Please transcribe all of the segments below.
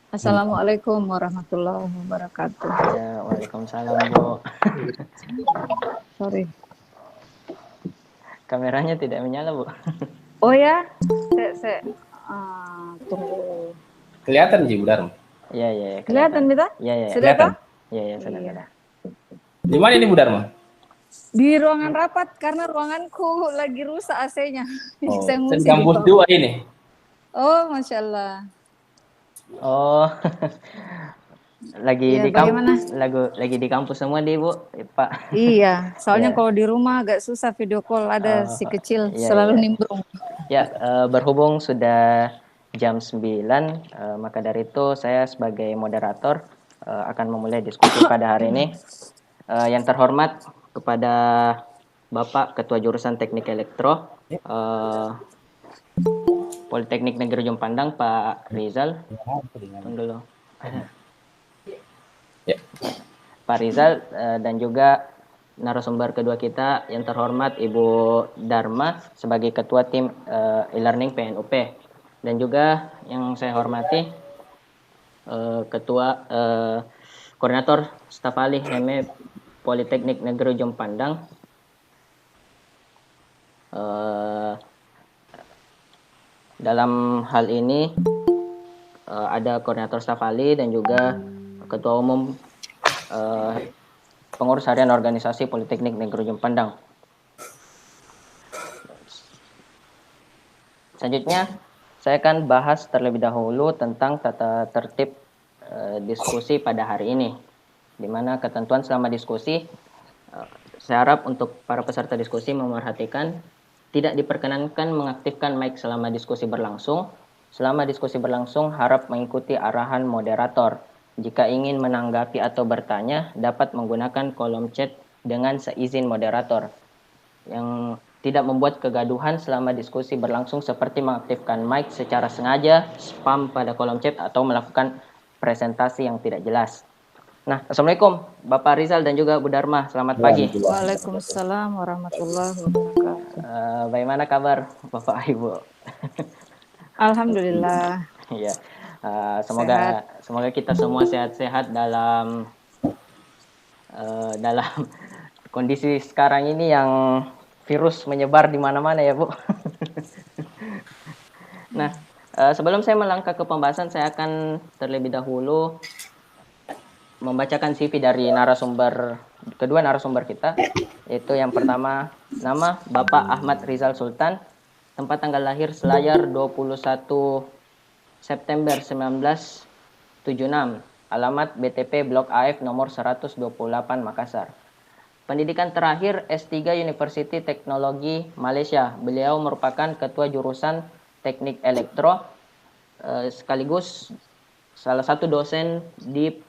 Assalamualaikum warahmatullahi wabarakatuh. Ya, waalaikumsalam, Bu. Sorry. Kameranya tidak menyala, Bu. Oh ya, saya tunggu. Kelihatan Ji, Budar. Iya, iya, ya, kelihatan. Kelihatan beta? Iya, iya, ya. Sudah Kelihatan. toh? Iya, iya, sudah, Iya. sudah. Di mana ini, Budar, mah? Di ruangan rapat karena ruanganku lagi rusak AC-nya. Oh, Saya saya di ngungsi di kampus bawah. 2 ini. Oh, Masya Allah. Oh, lagi Iya, di bagaimana? lagi di kampus semua di Bu, Pak. Iya, soalnya Ya. kalau di rumah agak susah video call. Ada Oh, si kecil iya, selalu iya. nimbrung. Ya, berhubung sudah jam 9, maka dari itu saya sebagai moderator akan memulai diskusi pada hari ini. Yang terhormat kepada Bapak Ketua Jurusan Teknik Elektro, Politeknik Negeri Ujung Pandang, Pak Rizal. Tunggu dulu. Ya. Pak Rizal dan juga narasumber kedua kita yang terhormat Ibu Dharma sebagai Ketua Tim e-Learning PNUP, dan juga yang saya hormati Ketua Koordinator Staf Ahli HEME Politeknik Negeri Ujung Pandang, dalam hal ini ada Koordinator Staf Ahli dan juga Ketua Umum Pengurus Harian Organisasi Politeknik Negeri Ujung Pandang. Selanjutnya, saya akan bahas terlebih dahulu tentang tata tertib diskusi pada hari ini, di mana ketentuan selama diskusi, saya harap untuk para peserta diskusi memerhatikan tidak diperkenankan mengaktifkan mic selama diskusi berlangsung. Selama diskusi berlangsung, harap mengikuti arahan moderator. Jika ingin menanggapi atau bertanya, dapat menggunakan kolom chat dengan seizin moderator. Yang tidak membuat kegaduhan selama diskusi berlangsung seperti mengaktifkan mic secara sengaja, spam pada kolom chat, atau melakukan presentasi yang tidak jelas. Nah, Assalamualaikum Bapak Rizal dan juga Bu Dharma, selamat pagi. Waalaikumsalam warahmatullahi wabarakatuh. Bagaimana kabar Bapak Ibu? Alhamdulillah. Ya, Sehat. semoga kita semua sehat-sehat dalam kondisi sekarang ini yang virus menyebar di mana-mana ya, Bu. Nah, sebelum saya melangkah ke pembahasan, saya akan terlebih dahulu membacakan CV dari kedua narasumber kita, yaitu yang pertama, nama Bapak Ahmad Rizal Sultan, tempat tanggal lahir Selayar 21 September 1976, alamat BTP Blok AF nomor 128 Makassar. Pendidikan terakhir S3 University Teknologi Malaysia. Beliau merupakan ketua jurusan Teknik Elektro, sekaligus salah satu dosen di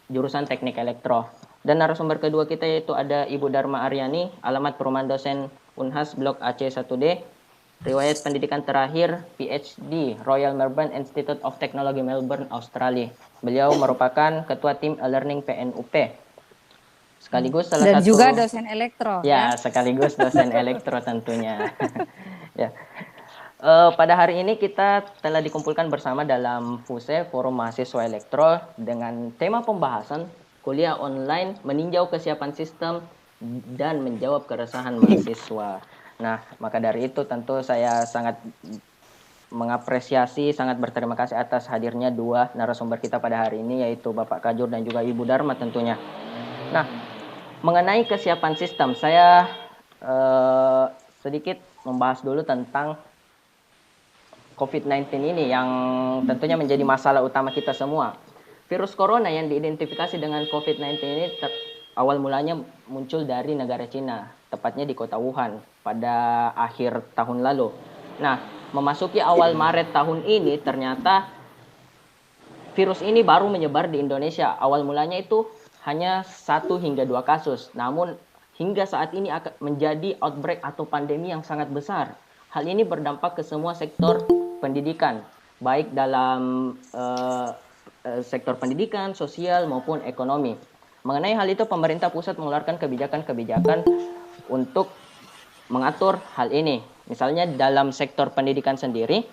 jurusan Teknik Elektro. Dan narasumber kedua kita yaitu ada Ibu Dharma Aryani, alamat perumahan dosen Unhas Blok AC1D, riwayat pendidikan terakhir PhD Royal Melbourne Institute of Technology Melbourne, Australia. Beliau merupakan ketua tim e-learning PNUP. Sekaligus salah Dan satu juga dosen elektro ya, sekaligus dosen elektro tentunya. Ya. Pada hari ini kita telah dikumpulkan bersama dalam FUSE, Forum Mahasiswa Elektro, dengan tema pembahasan kuliah online meninjau kesiapan sistem dan menjawab keresahan mahasiswa. Nah, maka dari itu tentu saya sangat mengapresiasi, sangat berterima kasih atas hadirnya dua narasumber kita pada hari ini, yaitu Bapak Kajur dan juga Ibu Dharma tentunya. Nah, mengenai kesiapan sistem, saya sedikit membahas dulu tentang COVID-19 ini yang tentunya menjadi masalah utama kita semua. Virus corona yang diidentifikasi dengan COVID-19 ini awal mulanya muncul dari negara Cina, tepatnya di kota Wuhan pada akhir tahun lalu. Nah, memasuki awal Maret tahun ini ternyata virus ini baru menyebar di Indonesia. Awal mulanya itu hanya 1 hingga 2 kasus. Namun hingga saat ini akan menjadi outbreak atau pandemi yang sangat besar. Hal ini berdampak ke semua sektor pendidikan, baik dalam sektor pendidikan, sosial maupun ekonomi. Mengenai hal itu, pemerintah pusat mengeluarkan kebijakan-kebijakan untuk mengatur hal ini. Misalnya dalam sektor pendidikan sendiri,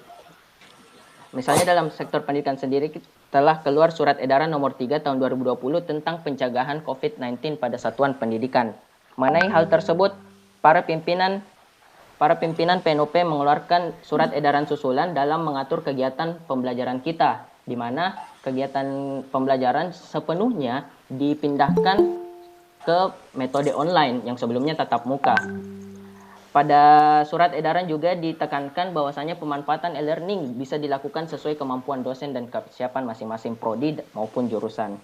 Misalnya dalam sektor pendidikan sendiri telah keluar surat edaran nomor 3 tahun 2020 tentang pencegahan COVID-19 pada satuan pendidikan. Mengenai hal tersebut, para pimpinan PNUP mengeluarkan surat edaran susulan dalam mengatur kegiatan pembelajaran kita, di mana kegiatan pembelajaran sepenuhnya dipindahkan ke metode online yang sebelumnya tatap muka. Pada surat edaran juga ditekankan bahwasanya pemanfaatan e-learning bisa dilakukan sesuai kemampuan dosen dan kesiapan masing-masing prodi maupun jurusan.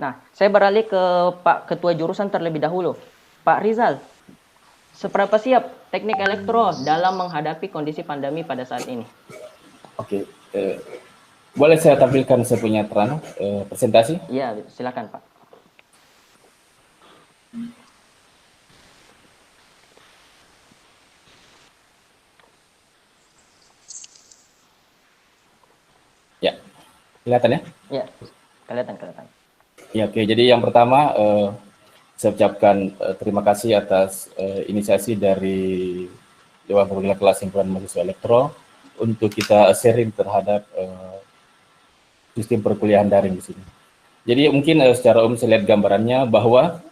Nah, saya beralih ke Pak Ketua Jurusan terlebih dahulu. Pak Rizal, seberapa siap teknik elektro dalam menghadapi kondisi pandemi pada saat ini? Oke, boleh saya tampilkan saya punya presentasi? Iya, silakan Pak. Ya, kelihatan ya? Ya, kelihatan. Ya, oke. Jadi yang pertama, saya ucapkan terima kasih atas inisiasi dari Dewan Perwakilan Kelas Himpunan Mahasiswa Elektro untuk kita sharing terhadap sistem perkuliahan daring di sini. Jadi mungkin secara umum saya lihat gambarannya bahwa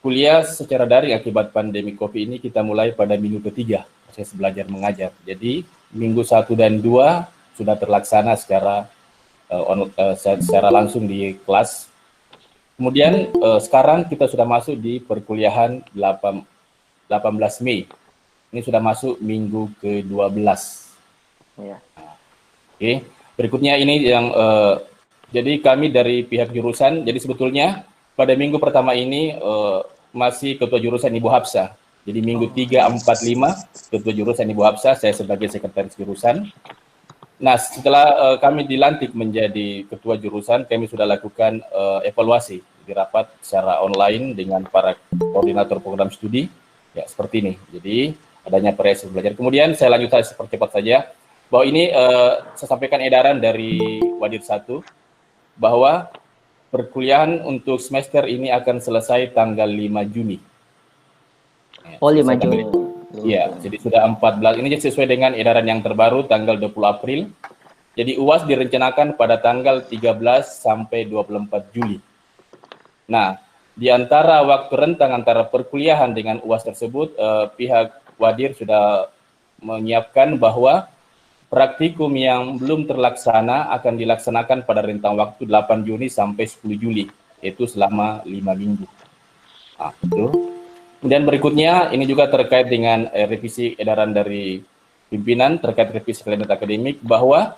kuliah secara daring akibat pandemi COVID ini kita mulai pada minggu ketiga proses belajar mengajar. Jadi minggu 1 dan 2 sudah terlaksana secara langsung di kelas. Kemudian sekarang kita sudah masuk di perkuliahan 18 Mei. Ini sudah masuk minggu ke-12. Ya. Oke. Berikutnya ini yang jadi kami dari pihak jurusan, jadi sebetulnya pada minggu pertama ini masih ketua jurusan Ibu Hapsa. Jadi minggu 3, 4, 5 ketua jurusan Ibu Hapsa, saya sebagai sekretaris jurusan. Nah, setelah kami dilantik menjadi ketua jurusan, kami sudah lakukan evaluasi di rapat secara online dengan para koordinator program studi, ya seperti ini. Jadi adanya proses belajar. Kemudian saya lanjutkan cepat saja, bahwa ini saya sampaikan edaran dari Wadir 1, bahwa perkuliahan untuk semester ini akan selesai tanggal 5 Juni. Oh, 5 Juni. Iya, jadi sudah 14. Ini sesuai dengan edaran yang terbaru tanggal 20 April. Jadi UAS direncanakan pada tanggal 13 sampai 24 Juli. Nah, di antara waktu rentang antara perkuliahan dengan UAS tersebut, pihak Wadir sudah menyiapkan bahwa praktikum yang belum terlaksana akan dilaksanakan pada rentang waktu 8 Juni sampai 10 Juli, yaitu selama 5 minggu. Nah, itu. Kemudian berikutnya, ini juga terkait dengan revisi edaran dari pimpinan terkait revisi kalender akademik, bahwa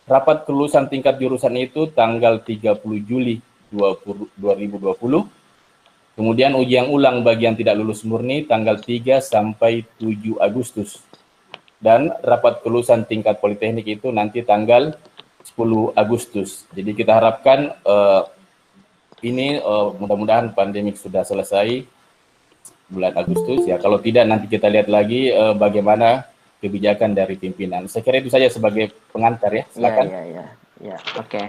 rapat kelulusan tingkat jurusan itu tanggal 30 Juli 2020, kemudian ujian ulang bagi yang tidak lulus murni tanggal 3 sampai 7 Agustus, dan rapat kelulusan tingkat politeknik itu nanti tanggal 10 Agustus. Jadi kita harapkan ini mudah-mudahan pandemik sudah selesai bulan Agustus, ya. Kalau tidak nanti kita lihat lagi bagaimana kebijakan dari pimpinan. Saya kira itu saja sebagai pengantar, ya. Silakan. Ya. Oke.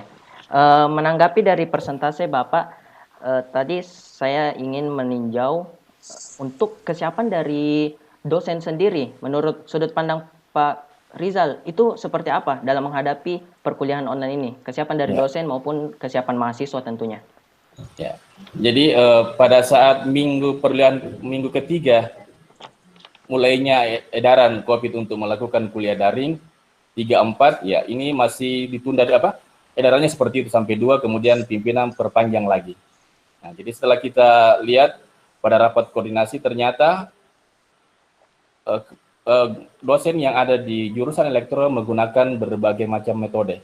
Menanggapi dari persentase Bapak, tadi saya ingin meninjau untuk kesiapan dari dosen sendiri. Menurut sudut pandang Pak Rizal, itu seperti apa dalam menghadapi perkuliahan online ini? Kesiapan dari dosen maupun kesiapan mahasiswa tentunya. Ya, jadi pada saat minggu ketiga mulainya edaran COVID untuk melakukan kuliah daring 3-4, ya ini masih ditunda edarannya seperti itu sampai 2, kemudian pimpinan perpanjang lagi. Nah, jadi setelah kita lihat pada rapat koordinasi, ternyata dosen yang ada di jurusan elektro menggunakan berbagai macam metode,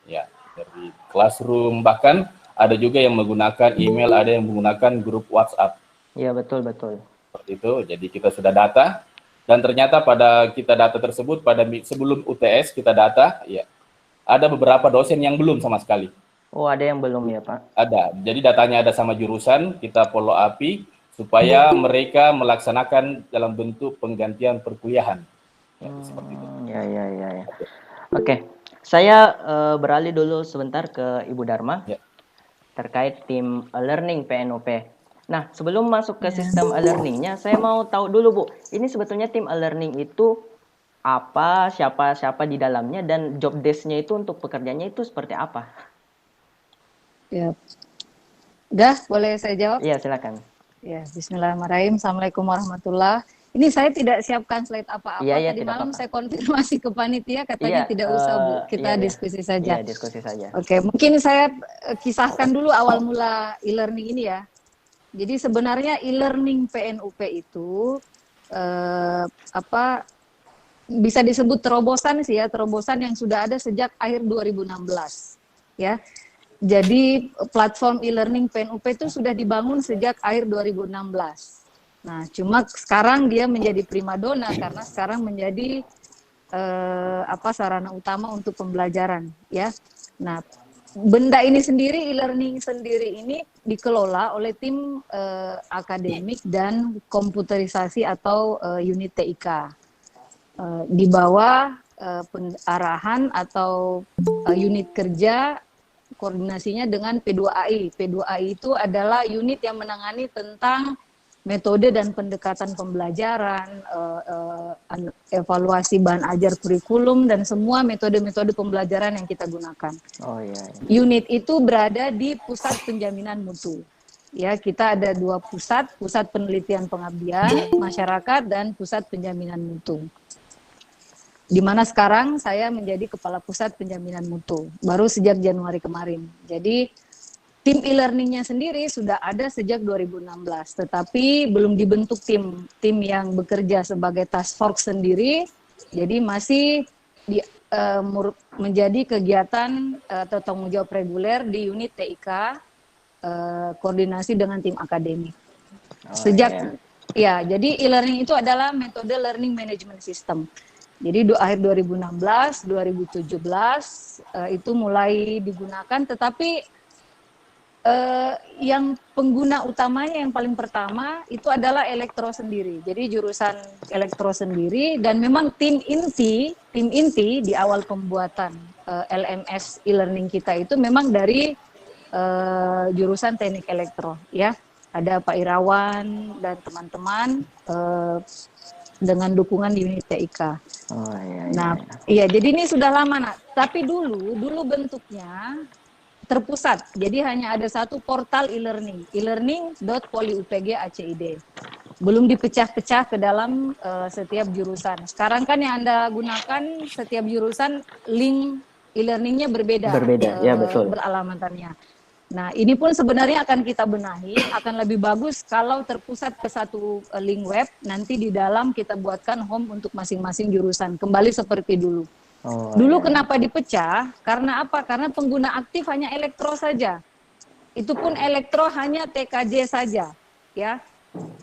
ya, dari classroom, bahkan ada juga yang menggunakan email, ada yang menggunakan grup WhatsApp. Iya, betul. Seperti itu, jadi kita sudah data, dan ternyata pada kita data tersebut, sebelum UTS kita data, ya, ada beberapa dosen yang belum sama sekali. Oh, ada yang belum ya, Pak? Ada, jadi datanya ada sama jurusan, kita follow up supaya mereka melaksanakan dalam bentuk penggantian perkuliahan. Ya, seperti itu. Ya. Oke, saya beralih dulu sebentar ke Ibu Dharma. Ya. Terkait tim e-learning PNUP. Nah, sebelum masuk ke sistem e-learningnya, saya mau tahu dulu Bu, ini sebetulnya tim e-learning itu apa, siapa di dalamnya, dan job desk-nya itu untuk pekerjaannya itu seperti apa? Ya. Udah, boleh saya jawab? Iya, silakan. Ya, Bismillahirrahmanirrahim. Assalamualaikum warahmatullahi. Ini saya tidak siapkan slide Iya, apa-apa. iya, Tadi tidak malam apa-apa. saya konfirmasi ke panitia, Iya, katanya tidak usah, Bu. iya, Kita iya. diskusi Iya, saja. diskusi saja. Oke, mungkin saya kisahkan dulu awal mula e-learning ini ya. Jadi sebenarnya e-learning PNUP itu bisa disebut terobosan sih ya, terobosan yang sudah ada sejak akhir 2016 ya. Jadi platform e-learning PNUP itu sudah dibangun sejak akhir 2016. Nah, cuma sekarang dia menjadi primadona karena sekarang menjadi sarana utama untuk pembelajaran ya. Nah, benda ini sendiri, e-learning sendiri ini dikelola oleh tim akademik dan komputerisasi atau unit TIK. Di bawah arahan atau unit kerja koordinasinya dengan P2AI. P2AI itu adalah unit yang menangani tentang metode dan pendekatan pembelajaran, evaluasi bahan ajar kurikulum, dan semua metode-metode pembelajaran yang kita gunakan. Oh iya. Unit itu berada di Pusat Penjaminan Mutu. Ya, kita ada 2 pusat, Pusat Penelitian Pengabdian Masyarakat dan Pusat Penjaminan Mutu. Di mana sekarang saya menjadi Kepala Pusat Penjaminan Mutu, baru sejak Januari kemarin. Jadi tim e-learningnya sendiri sudah ada sejak 2016, tetapi belum dibentuk tim yang bekerja sebagai task force sendiri, jadi masih menjadi kegiatan atau tanggung jawab reguler di unit TIK, koordinasi dengan tim akademik. Sejak jadi e-learning itu adalah metode learning management system. Jadi akhir 2016, 2017 itu mulai digunakan, tetapi yang pengguna utamanya yang paling pertama itu adalah elektro sendiri. Jadi jurusan elektro sendiri, dan memang tim inti di awal pembuatan LMS e-learning kita itu memang dari jurusan teknik elektro ya. Ada Pak Irawan dan teman-teman dengan dukungan di unit TIK. Oh iya. Nah, iya, jadi ini sudah lama, Nak. Tapi dulu bentuknya terpusat. Jadi hanya ada satu portal e-learning, e-learning.poliupg.acid. Belum dipecah-pecah ke dalam setiap jurusan. Sekarang kan yang Anda gunakan setiap jurusan link e-learningnya berbeda. Berbeda, ya betul. Beralamatannya. Nah, ini pun sebenarnya akan kita benahi, akan lebih bagus kalau terpusat ke satu link web, nanti di dalam kita buatkan home untuk masing-masing jurusan, kembali seperti dulu. Dulu kenapa dipecah? Karena apa? Karena pengguna aktif hanya elektro saja. Itu pun elektro hanya TKJ saja, ya.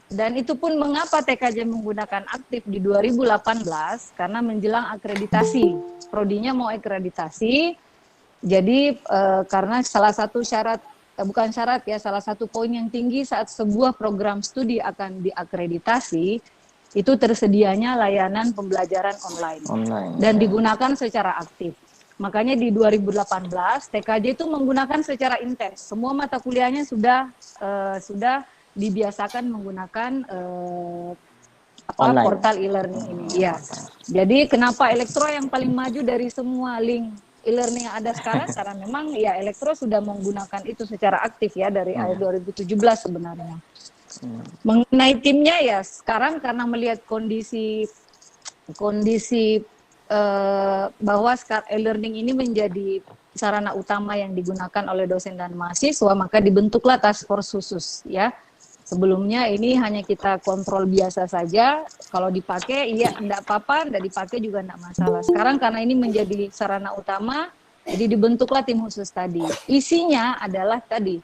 Dan itu pun mengapa TKJ menggunakan aktif di 2018? Karena menjelang akreditasi. Prodinya mau akreditasi. Jadi karena salah satu syarat, bukan syarat ya, salah satu poin yang tinggi saat sebuah program studi akan diakreditasi, itu tersedianya layanan pembelajaran online. Dan digunakan secara aktif. Makanya di 2018 TKJ itu menggunakan secara intens. Semua mata kuliahnya sudah dibiasakan menggunakan portal e-learning ini. Ya. Jadi kenapa elektro yang paling maju dari semua link e-learning yang ada sekarang? Karena memang ya elektro sudah menggunakan itu secara aktif ya dari akhir 2017 sebenarnya. Mengenai timnya ya sekarang karena melihat kondisi bahwa e-learning ini menjadi sarana utama yang digunakan oleh dosen dan mahasiswa, maka dibentuklah task force khusus ya. Sebelumnya ini hanya kita kontrol biasa saja, kalau dipakai iya enggak apa-apa, enggak dipakai juga enggak masalah. Sekarang karena ini menjadi sarana utama, jadi dibentuklah tim khusus tadi. Isinya adalah tadi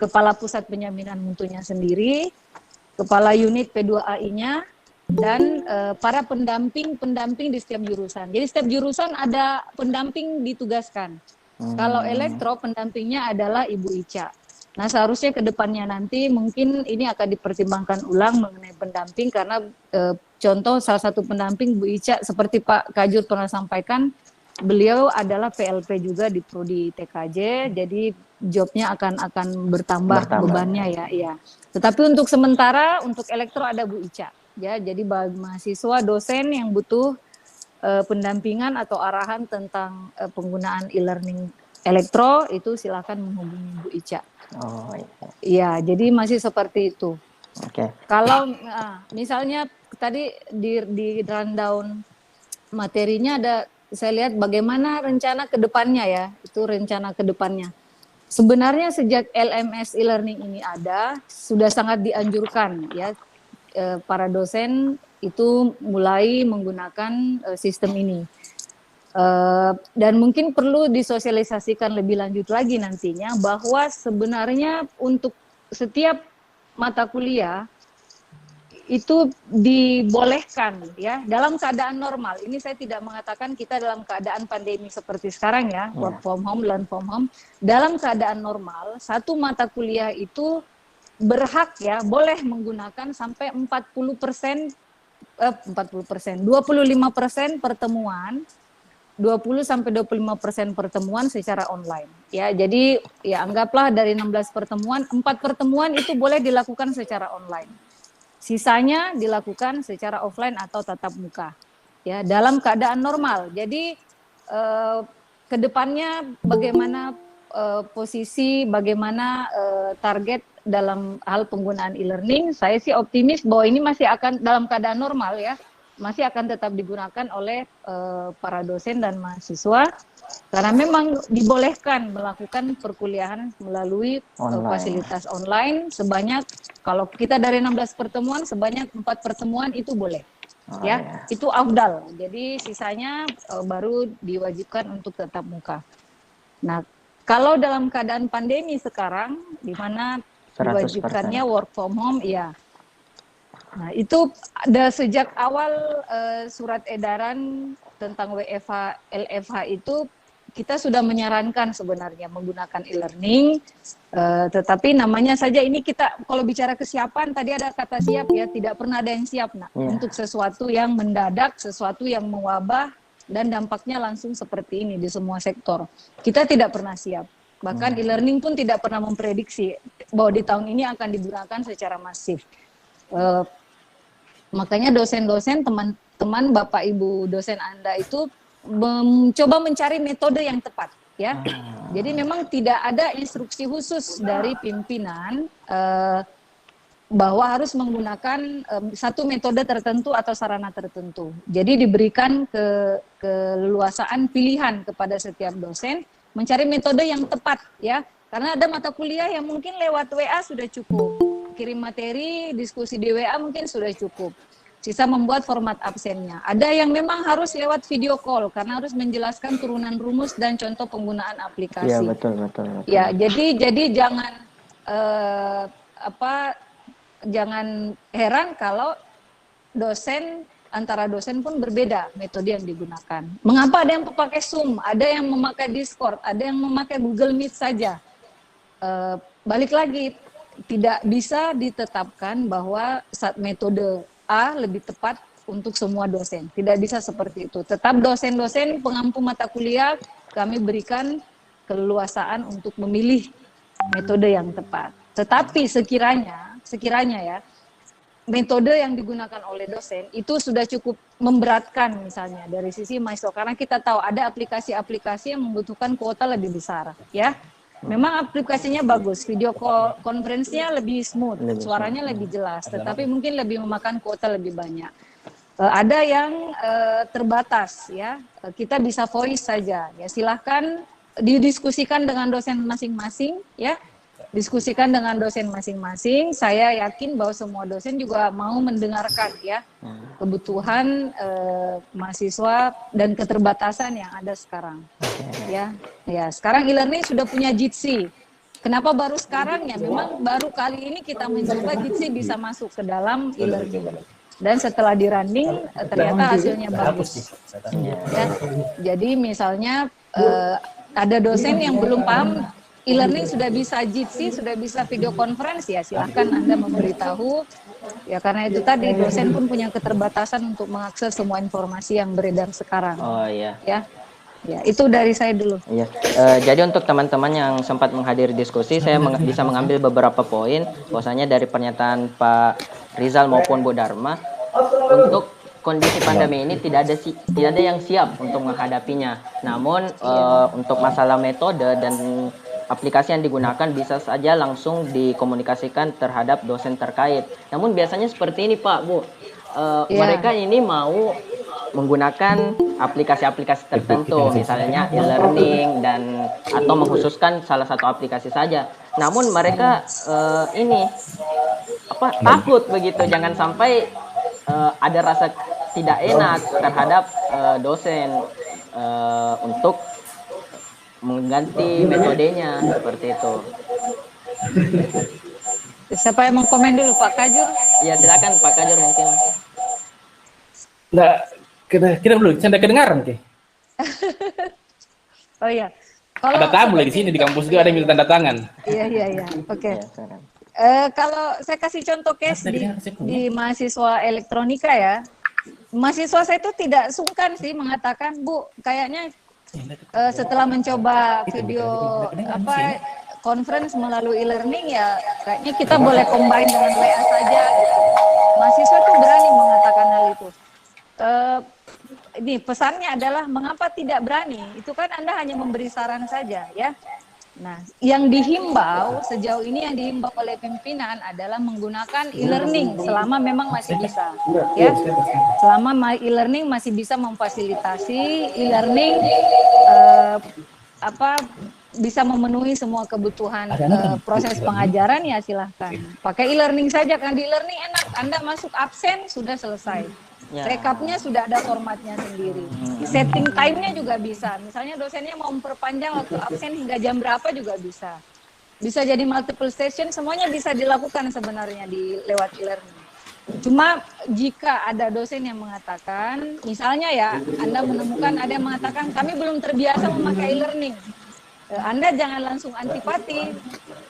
Kepala Pusat Penjaminan Mutunya sendiri, Kepala Unit P2AI-nya, dan para pendamping di setiap jurusan. Jadi setiap jurusan ada pendamping ditugaskan. Kalau elektro, pendampingnya adalah Ibu Ica. Nah, seharusnya ke depannya nanti mungkin ini akan dipertimbangkan ulang mengenai pendamping, karena contoh salah satu pendamping Bu Ica, seperti Pak Kajur pernah sampaikan, beliau adalah PLP juga di Prodi TKJ, jadi jobnya akan bertambah bebannya ya. Tetapi untuk sementara untuk elektro ada Bu Ica. ya. Jadi bagi mahasiswa, dosen yang butuh pendampingan atau arahan tentang penggunaan e-learning elektro itu silakan menghubungi Bu Ica. Oh iya. Iya, jadi masih seperti itu. Oke. Kalau misalnya tadi di rundown materinya ada, saya lihat bagaimana rencana ke depannya ya, itu rencana ke depannya. Sebenarnya sejak LMS e-learning ini ada, sudah sangat dianjurkan ya para dosen itu mulai menggunakan sistem ini. Dan mungkin perlu disosialisasikan lebih lanjut lagi nantinya bahwa sebenarnya untuk setiap mata kuliah itu dibolehkan ya dalam keadaan normal. Ini saya tidak mengatakan kita dalam keadaan pandemi seperti sekarang ya, work from home, learn from home. Dalam keadaan normal, satu mata kuliah itu berhak ya boleh menggunakan sampai 25% pertemuan, 20-25% pertemuan secara online. Ya, jadi ya anggaplah dari 16 pertemuan, 4 pertemuan itu boleh dilakukan secara online. Sisanya dilakukan secara offline atau tatap muka. Ya, dalam keadaan normal. Jadi kedepannya bagaimana posisi, bagaimana target dalam hal penggunaan e-learning, saya sih optimis bahwa ini masih akan dalam keadaan normal ya, masih akan tetap digunakan oleh para dosen dan mahasiswa karena memang dibolehkan melakukan perkuliahan melalui fasilitas online sebanyak, kalau kita dari 16 pertemuan sebanyak 4 pertemuan itu boleh. Ya, itu afdal. Jadi sisanya baru diwajibkan untuk tetap muka. Nah, kalau dalam keadaan pandemi sekarang di mana diwajibkannya work from home, ya. Nah, itu ada sejak awal surat edaran tentang WFH, LFH itu kita sudah menyarankan sebenarnya menggunakan e-learning, tetapi namanya saja ini kita kalau bicara kesiapan tadi ada kata siap ya, tidak pernah ada yang siap untuk sesuatu yang mendadak, sesuatu yang mewabah dan dampaknya langsung seperti ini di semua sektor. Kita tidak pernah siap. Bahkan e-learning pun tidak pernah memprediksi bahwa di tahun ini akan digunakan secara masif. Makanya dosen-dosen, teman-teman, Bapak Ibu dosen Anda itu mencoba mencari metode yang tepat, ya. Jadi memang tidak ada instruksi khusus dari pimpinan bahwa harus menggunakan satu metode tertentu atau sarana tertentu. Jadi diberikan keleluasaan pilihan kepada setiap dosen mencari metode yang tepat ya, karena ada mata kuliah yang mungkin lewat WA sudah cukup, kirim materi, diskusi di WA mungkin sudah cukup, sisa membuat format absennya. Ada yang memang harus lewat video call karena harus menjelaskan turunan rumus dan contoh penggunaan aplikasi. Iya betul. Ya, jadi jangan jangan heran kalau antara dosen pun berbeda metode yang digunakan. Mengapa ada yang memakai Zoom, ada yang memakai Discord, ada yang memakai Google Meet saja. Balik lagi, tidak bisa ditetapkan bahwa metode A lebih tepat untuk semua dosen. Tidak bisa seperti itu. Tetap dosen-dosen pengampu mata kuliah kami berikan keleluasaan untuk memilih metode yang tepat. Tetapi sekiranya ya, metode yang digunakan oleh dosen itu sudah cukup memberatkan misalnya dari sisi mahasiswa, karena kita tahu ada aplikasi-aplikasi yang membutuhkan kuota lebih besar ya. Memang aplikasinya bagus, video conference-nya lebih smooth, suaranya lebih jelas, tetapi mungkin lebih memakan kuota lebih banyak. Ada yang terbatas ya, kita bisa voice saja ya, silahkan didiskusikan dengan dosen masing-masing ya. Diskusikan dengan dosen masing-masing. Saya yakin bahwa semua dosen juga mau mendengarkan ya kebutuhan mahasiswa dan keterbatasan yang ada sekarang. Ya, sekarang e-learning sudah punya Jitsi. Kenapa baru sekarang ya? Memang baru kali ini kita mencoba Jitsi bisa masuk ke dalam e-learning. Dan setelah di-running ternyata hasilnya bagus. Ya, jadi misalnya ada dosen yang belum paham e-learning sudah bisa Jitsi, sudah bisa video conference, ya silahkan Anda memberitahu. Ya karena itu tadi dosen pun punya keterbatasan untuk mengakses semua informasi yang beredar sekarang. Oh iya. Ya itu dari saya dulu. Iya. Jadi untuk teman-teman yang sempat menghadiri diskusi, saya bisa mengambil beberapa poin. Bahwasanya dari pernyataan Pak Rizal maupun Bu Dharma, untuk kondisi pandemi ini tidak ada yang siap untuk menghadapinya. Namun untuk masalah metode dan aplikasi yang digunakan bisa saja langsung dikomunikasikan terhadap dosen terkait. Namun biasanya seperti ini Pak, Bu. Mereka ini mau menggunakan aplikasi-aplikasi tertentu, misalnya e-learning dan atau mengkhususkan salah satu aplikasi saja. Namun mereka takut begitu, jangan sampai ada rasa tidak enak terhadap dosen untuk mengganti metodenya seperti itu. Siapa yang mau komen dulu, Pak Kajur? Ya silakan Pak Kajur mungkin. Nggak, kita belum, saya kedengaran ke? Oh iya. Ada tamu lagi di sini di kampus juga ada yang minta tanda tangan. Iya. Oke. Kalau saya kasih contoh case di mahasiswa elektronika ya, mahasiswa saya itu tidak sungkan sih mengatakan, Bu, kayaknya setelah mencoba video conference melalui e-learning ya, kayaknya kita boleh combine dengan WA saja. Gitu. Mahasiswa tuh berani mengatakan hal itu. Ini pesannya adalah mengapa tidak berani? Itu kan Anda hanya memberi saran saja ya. Nah, yang dihimbau sejauh ini yang dihimbau oleh pimpinan adalah menggunakan e-learning selama memang masih bisa, ya. Selama e-learning masih bisa memfasilitasi e-learning bisa memenuhi semua kebutuhan proses pengajaran ya silahkan. Pakai e-learning saja kan, di e-learning enak. Anda masuk absen sudah selesai. Rekapnya sudah ada formatnya sendiri. Setting time-nya juga bisa. Misalnya dosennya mau memperpanjang waktu absen hingga jam berapa juga bisa. Bisa jadi multiple session, semuanya bisa dilakukan sebenarnya lewat e-learning. Cuma jika ada dosen yang mengatakan, misalnya ya, Anda menemukan ada yang mengatakan kami belum terbiasa memakai e-learning. Anda jangan langsung antipati.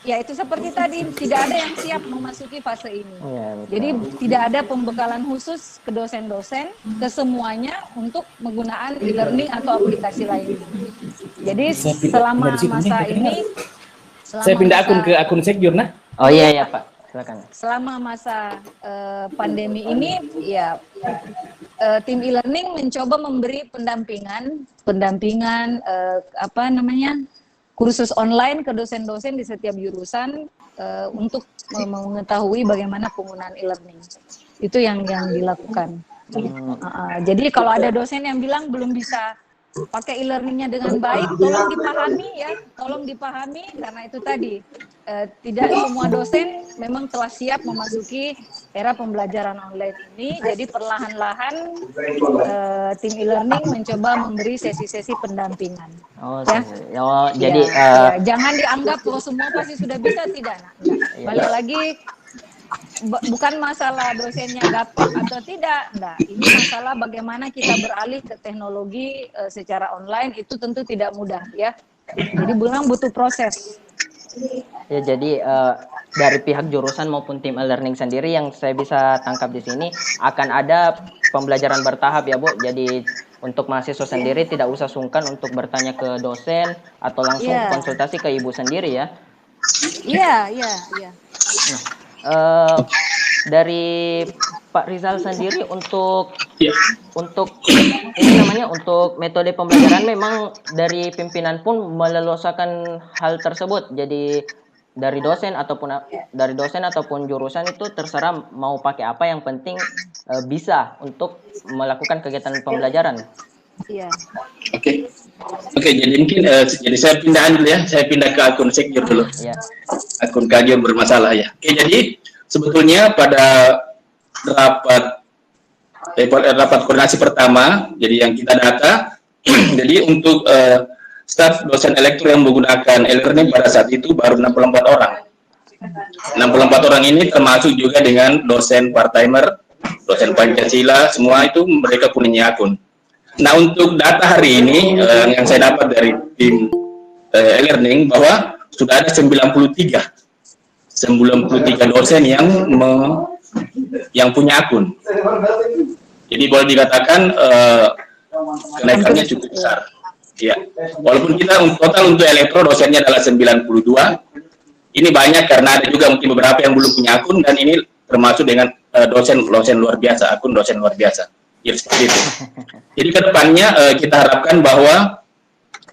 Ya itu seperti tadi, tidak ada yang siap memasuki fase ini. Jadi tidak ada pembekalan khusus ke dosen-dosen, ke semuanya untuk penggunaan e-learning atau aplikasi lain. Jadi selama masa ini, saya pindah ke akun Sekjur, nah. Oh iya Pak, silakan. Selama masa pandemi ini, ya tim e-learning mencoba memberi pendampingan kursus online ke dosen-dosen di setiap jurusan untuk mengetahui bagaimana penggunaan e-learning. Itu yang dilakukan. Jadi kalau ada dosen yang bilang belum bisa pakai e-learningnya dengan baik, tolong dipahami karena itu tadi tidak semua dosen memang telah siap memasuki era pembelajaran online ini. Jadi perlahan-lahan tim e-learning mencoba memberi sesi-sesi pendampingan. Jadi jangan dianggap bahwa semua pasti sudah bisa, tidak. Balik lagi, bukan masalah dosennya gaptek atau tidak, ini masalah bagaimana kita beralih ke teknologi secara online. Itu tentu tidak mudah ya. Jadi butuh proses. Ya, jadi dari pihak jurusan maupun tim e-learning sendiri yang saya bisa tangkap di sini akan ada pembelajaran bertahap ya Bu. Jadi untuk mahasiswa sendiri tidak usah sungkan untuk bertanya ke dosen atau langsung konsultasi ke ibu sendiri ya. Iya. Dari Pak Rizal sendiri untuk metode pembelajaran memang dari pimpinan pun meleluaskan hal tersebut. Jadi dari dosen ataupun jurusan itu terserah mau pakai apa, yang penting bisa untuk melakukan kegiatan pembelajaran. Iya. Oke, jadi mungkin jadi saya pindahan dulu ya. Saya pindah ke akun Sekjur dulu. Ya. Akun Kajur bermasalah ya. Oke, jadi sebetulnya pada rapat koordinasi pertama, jadi yang kita data, jadi untuk staf dosen elektro yang menggunakan e-learning pada saat itu baru 64 orang. 64 orang ini termasuk juga dengan dosen part-timer, dosen Pancasila, semua itu mereka punya akun. Nah, untuk data hari ini yang saya dapat dari tim e-learning bahwa sudah ada 93 dosen yang punya akun. Jadi boleh dikatakan kenaikannya cukup besar. Ya. Walaupun kita total untuk elektro dosennya adalah 92. Ini banyak karena ada juga mungkin beberapa yang belum punya akun, dan ini termasuk dengan dosen luar biasa, akun dosen luar biasa. Jadi seperti itu. Jadi kedepannya kita harapkan bahwa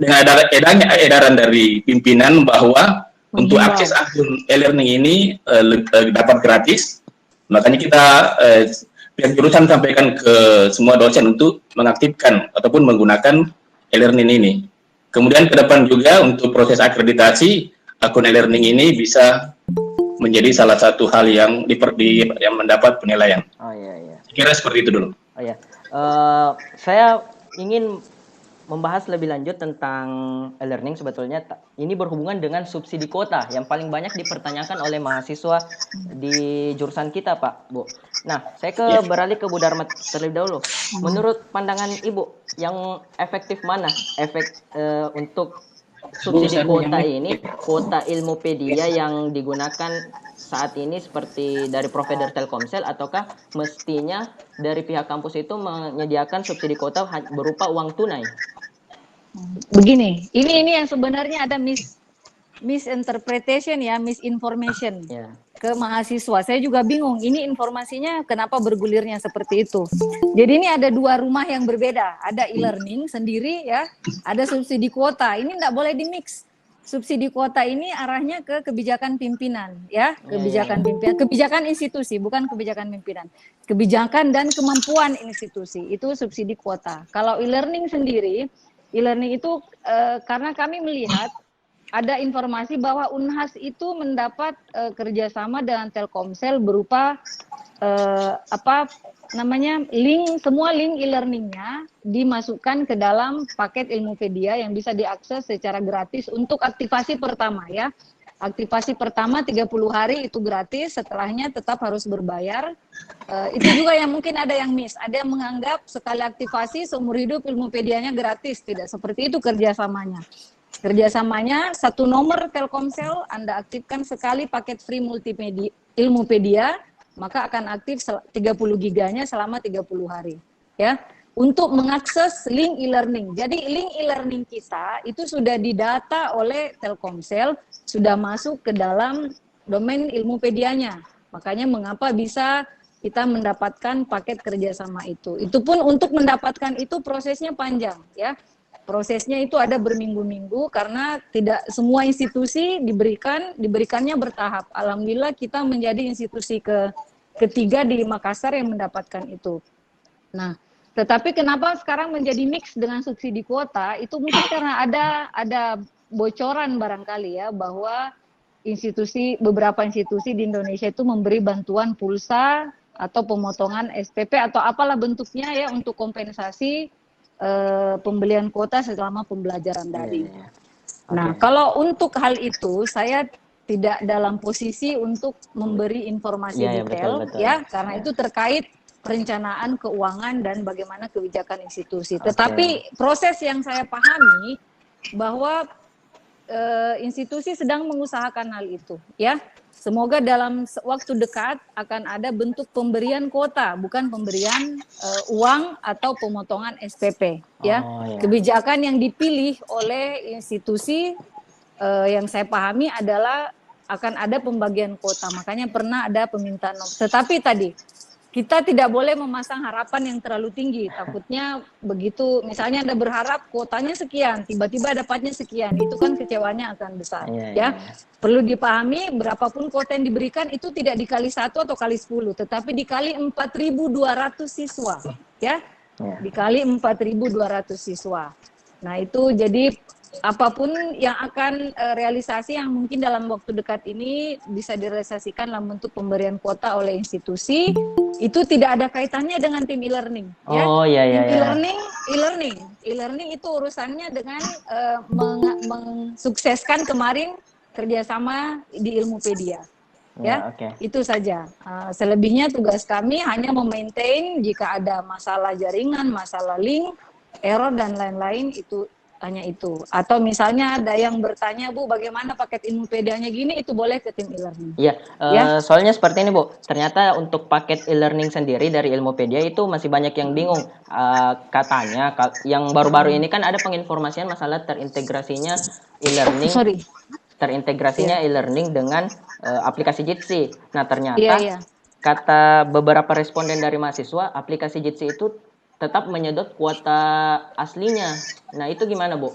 dengan edaran dari pimpinan bahwa untuk akses akun e-learning ini dapat gratis, makanya kita pihak jurusan sampaikan ke semua dosen untuk mengaktifkan ataupun menggunakan e-learning ini. Kemudian ke depan juga untuk proses akreditasi akun e-learning ini bisa menjadi salah satu hal yang yang mendapat penilaian. Oh iya. Kira seperti itu dulu. Oh ya, saya ingin membahas lebih lanjut tentang e-learning. Sebetulnya ini berhubungan dengan subsidi kuota yang paling banyak dipertanyakan oleh mahasiswa di jurusan kita, Pak, Bu. Nah, saya beralih ke Bu Dharma terlebih dahulu. Menurut pandangan Ibu, yang efektif mana untuk subsidi kuota ini, kuota Ilmupedia yang digunakan saat ini seperti dari provider Telkomsel, ataukah mestinya dari pihak kampus itu menyediakan subsidi kuota berupa uang tunai? Begini, ini yang sebenarnya ada misinterpretation ya, misinformation ke mahasiswa. Saya juga bingung, ini informasinya kenapa bergulirnya seperti itu. Jadi ini ada dua rumah yang berbeda, ada e-learning sendiri ya, ada subsidi kuota. Ini enggak boleh di-mix. Subsidi kuota ini arahnya ke kebijakan pimpinan ya, pimpinan, kebijakan institusi, bukan kebijakan pimpinan. Kebijakan dan kemampuan institusi, itu subsidi kuota. Kalau e-learning sendiri, e-learning itu karena kami melihat ada informasi bahwa Unhas itu mendapat kerjasama dengan Telkomsel berupa semua link e-learningnya dimasukkan ke dalam paket Ilmupedia yang bisa diakses secara gratis untuk aktivasi pertama ya. Aktivasi pertama 30 hari itu gratis, setelahnya tetap harus berbayar. Itu juga yang mungkin ada yang miss. Ada yang menganggap sekali aktivasi seumur hidup Ilmupedianya gratis. Tidak seperti itu kerjasamanya. Kerjasamanya satu nomor Telkomsel, Anda aktifkan sekali paket free multimedia Ilmupedia, maka akan aktif 30 giganya selama 30 hari. Ya. Untuk mengakses link e-learning. Jadi link e-learning kita itu sudah didata oleh Telkomsel, sudah masuk ke dalam domain Ilmupedianya. Makanya mengapa bisa kita mendapatkan paket kerjasama itu. Itu pun untuk mendapatkan itu prosesnya panjang ya. Prosesnya itu ada berminggu-minggu karena tidak semua institusi diberikannya bertahap. Alhamdulillah kita menjadi institusi ketiga di Makassar yang mendapatkan itu. Nah, tetapi kenapa sekarang menjadi mix dengan subsidi kuota? Itu mungkin karena ada bocoran barangkali ya, bahwa beberapa institusi di Indonesia itu memberi bantuan pulsa atau pemotongan SPP atau apalah bentuknya ya untuk kompensasi pembelian kuota selama pembelajaran daring. Nah, kalau untuk hal itu saya tidak dalam posisi untuk memberi informasi detail betul. Ya, karena itu terkait perencanaan keuangan dan bagaimana kebijakan institusi. Tetapi proses yang saya pahami bahwa institusi sedang mengusahakan hal itu, ya. Semoga dalam waktu dekat akan ada bentuk pemberian kuota, bukan pemberian uang atau pemotongan SPP, ya. Kebijakan yang dipilih oleh institusi yang saya pahami adalah akan ada pembagian kuota. Makanya pernah ada permintaan nomor. Tetapi tadi kita tidak boleh memasang harapan yang terlalu tinggi. Takutnya begitu, misalnya Anda berharap kuotanya sekian, tiba-tiba dapatnya sekian, itu kan kecewanya akan besar. Ya, perlu dipahami berapapun kuota yang diberikan itu tidak dikali 1 atau kali 10, tetapi dikali 4.200 siswa. Ya, dikali 4.200 siswa. Nah itu jadi apapun yang akan realisasi yang mungkin dalam waktu dekat ini bisa direalisasikan dalam bentuk pemberian kuota oleh institusi, itu tidak ada kaitannya dengan tim e-learning. E-learning itu urusannya dengan mensukseskan kemarin kerjasama di Ilmupedia. Itu saja. Selebihnya tugas kami hanya memaintain jika ada masalah jaringan, masalah link, error dan lain-lain, itu hanya itu. Atau misalnya ada yang bertanya, Bu, bagaimana paket Ilmupedianya gini, itu boleh ke tim e-learning. Soalnya seperti ini, Bu. Ternyata untuk paket e-learning sendiri dari Ilmupedia itu masih banyak yang bingung. Katanya yang baru-baru ini kan ada penginformasian masalah terintegrasinya e-learning. e-learning dengan aplikasi Jitsi. Nah, ternyata kata beberapa responden dari mahasiswa, aplikasi Jitsi itu tetap menyedot kuota aslinya. Nah, itu gimana, Bu?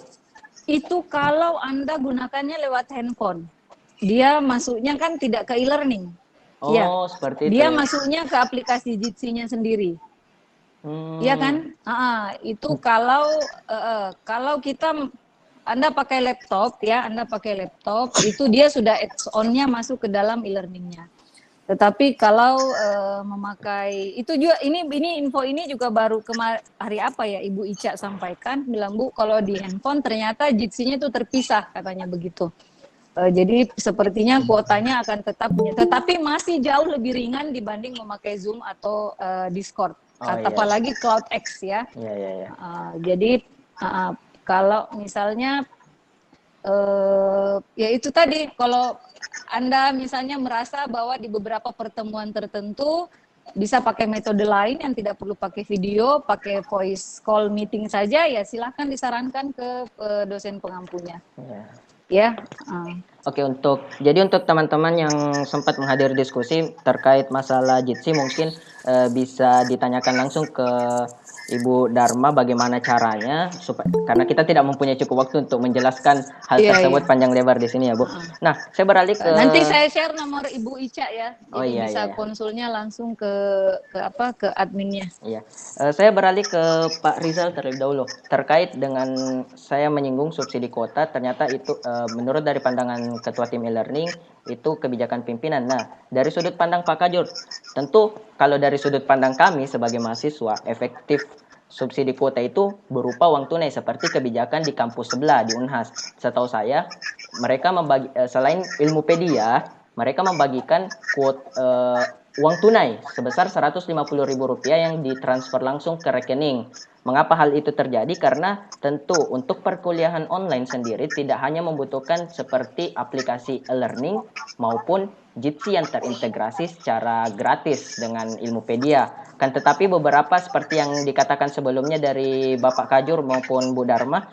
Itu kalau Anda gunakannya lewat handphone. Dia masuknya kan tidak ke e-learning. Ya, Oh, seperti itu dia ya. masuknya ke aplikasi Jitsi-nya sendiri. Iya Hmm, kan? Itu kalau kita Anda pakai laptop ya, Anda pakai laptop, itu dia sudah add-on-nya masuk ke dalam e-learning-nya. Tetapi kalau memakai itu juga ini info ini juga baru hari apa ya Ibu Ica sampaikan bilang Bu kalau di handphone ternyata Jitsi-nya itu terpisah katanya begitu. Jadi sepertinya kuotanya akan tetap, tetapi masih jauh lebih ringan dibanding memakai Zoom atau Discord. Oh iya. Apalagi CloudX ya. Iya, iya, iya. Jadi kalau misalnya ya itu tadi, kalau Anda misalnya merasa bahwa di beberapa pertemuan tertentu bisa pakai metode lain yang tidak perlu pakai video, pakai voice call meeting saja, ya silahkan disarankan ke dosen pengampunya. Iya. Ya. Oke, jadi untuk teman-teman yang sempat menghadiri diskusi terkait masalah Jitsi, mungkin bisa ditanyakan langsung ke Ibu Dharma bagaimana caranya, karena kita tidak mempunyai cukup waktu untuk menjelaskan hal tersebut panjang lebar di sini ya, Bu. Nah, saya beralih ke nanti saya share nomor Ibu Ica ya, Oh, jadi iya, bisa iya. konsulnya langsung ke adminnya. Iya, saya beralih ke Pak Rizal terlebih dahulu terkait dengan saya menyinggung subsidi kuota. Ternyata itu menurut dari pandangan Ketua Tim e-learning itu kebijakan pimpinan. Nah, dari sudut pandang Pak Kajur, tentu kalau dari sudut pandang kami sebagai mahasiswa, efektif subsidi kuota itu berupa uang tunai seperti kebijakan di kampus sebelah di Unhas. Setahu saya, mereka membagi selain Ilmupedia, mereka membagikan uang tunai sebesar Rp150.000 yang ditransfer langsung ke rekening. Mengapa hal itu terjadi? Karena tentu untuk perkuliahan online sendiri tidak hanya membutuhkan seperti aplikasi e-learning maupun Jitsi yang terintegrasi secara gratis dengan Ilmupedia. Kan tetapi beberapa seperti yang dikatakan sebelumnya dari Bapak Kajur maupun Bu Dharma,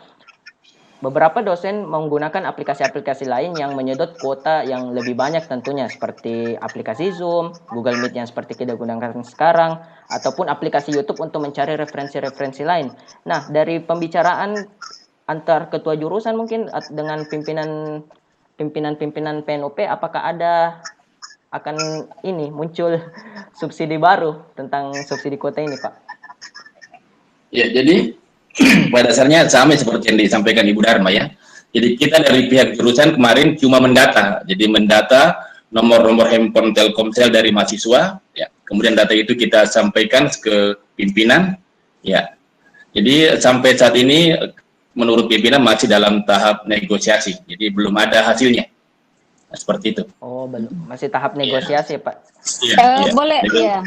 beberapa dosen menggunakan aplikasi-aplikasi lain yang menyedot kuota yang lebih banyak tentunya, seperti aplikasi Zoom, Google Meet yang seperti kita gunakan sekarang, ataupun aplikasi YouTube untuk mencari referensi-referensi lain. Nah, dari pembicaraan antar ketua jurusan mungkin dengan pimpinan PNUP, apakah akan muncul subsidi baru tentang subsidi kuota ini, Pak? Ya, jadi pada dasarnya sama seperti yang disampaikan Ibu Dharma ya. Jadi kita dari pihak jurusan kemarin cuma mendata, jadi mendata nomor-nomor handphone Telkomsel dari mahasiswa, ya. Kemudian data itu kita sampaikan ke pimpinan, ya. Jadi sampai saat ini menurut pimpinan masih dalam tahap negosiasi, jadi belum ada hasilnya. Nah, seperti itu. Oh, belum. Masih tahap negosiasi, Pak. Boleh, ya.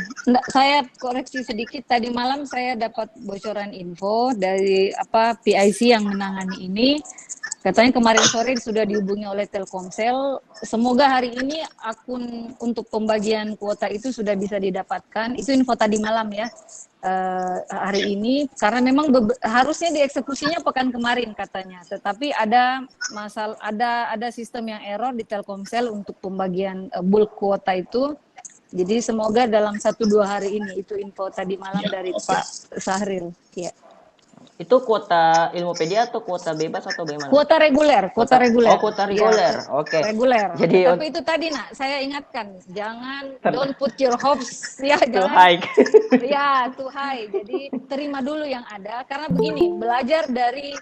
Saya koreksi sedikit. Tadi malam saya dapat bocoran info dari PIC yang menangani ini. Katanya kemarin sore sudah dihubungi oleh Telkomsel. Semoga hari ini akun untuk pembagian kuota itu sudah bisa didapatkan. Itu info tadi malam ya. Hari ini karena memang harusnya dieksekusinya pekan kemarin katanya, tetapi ada masalah, ada sistem yang error di Telkomsel untuk pembagian bulk kuota itu. Jadi semoga dalam 1-2 hari ini. Itu info tadi malam dari Pak Sahril. Ya. Itu kuota Ilmupedia atau kuota bebas atau bagaimana? Kuota reguler, kuota reguler. Oh, kuota reguler. Ya, Oke. Reguler. Jadi tapi itu tadi saya ingatkan, jangan don't put your hopes ya, jangan high. Ya, too high. Jadi terima dulu yang ada, karena begini, belajar dari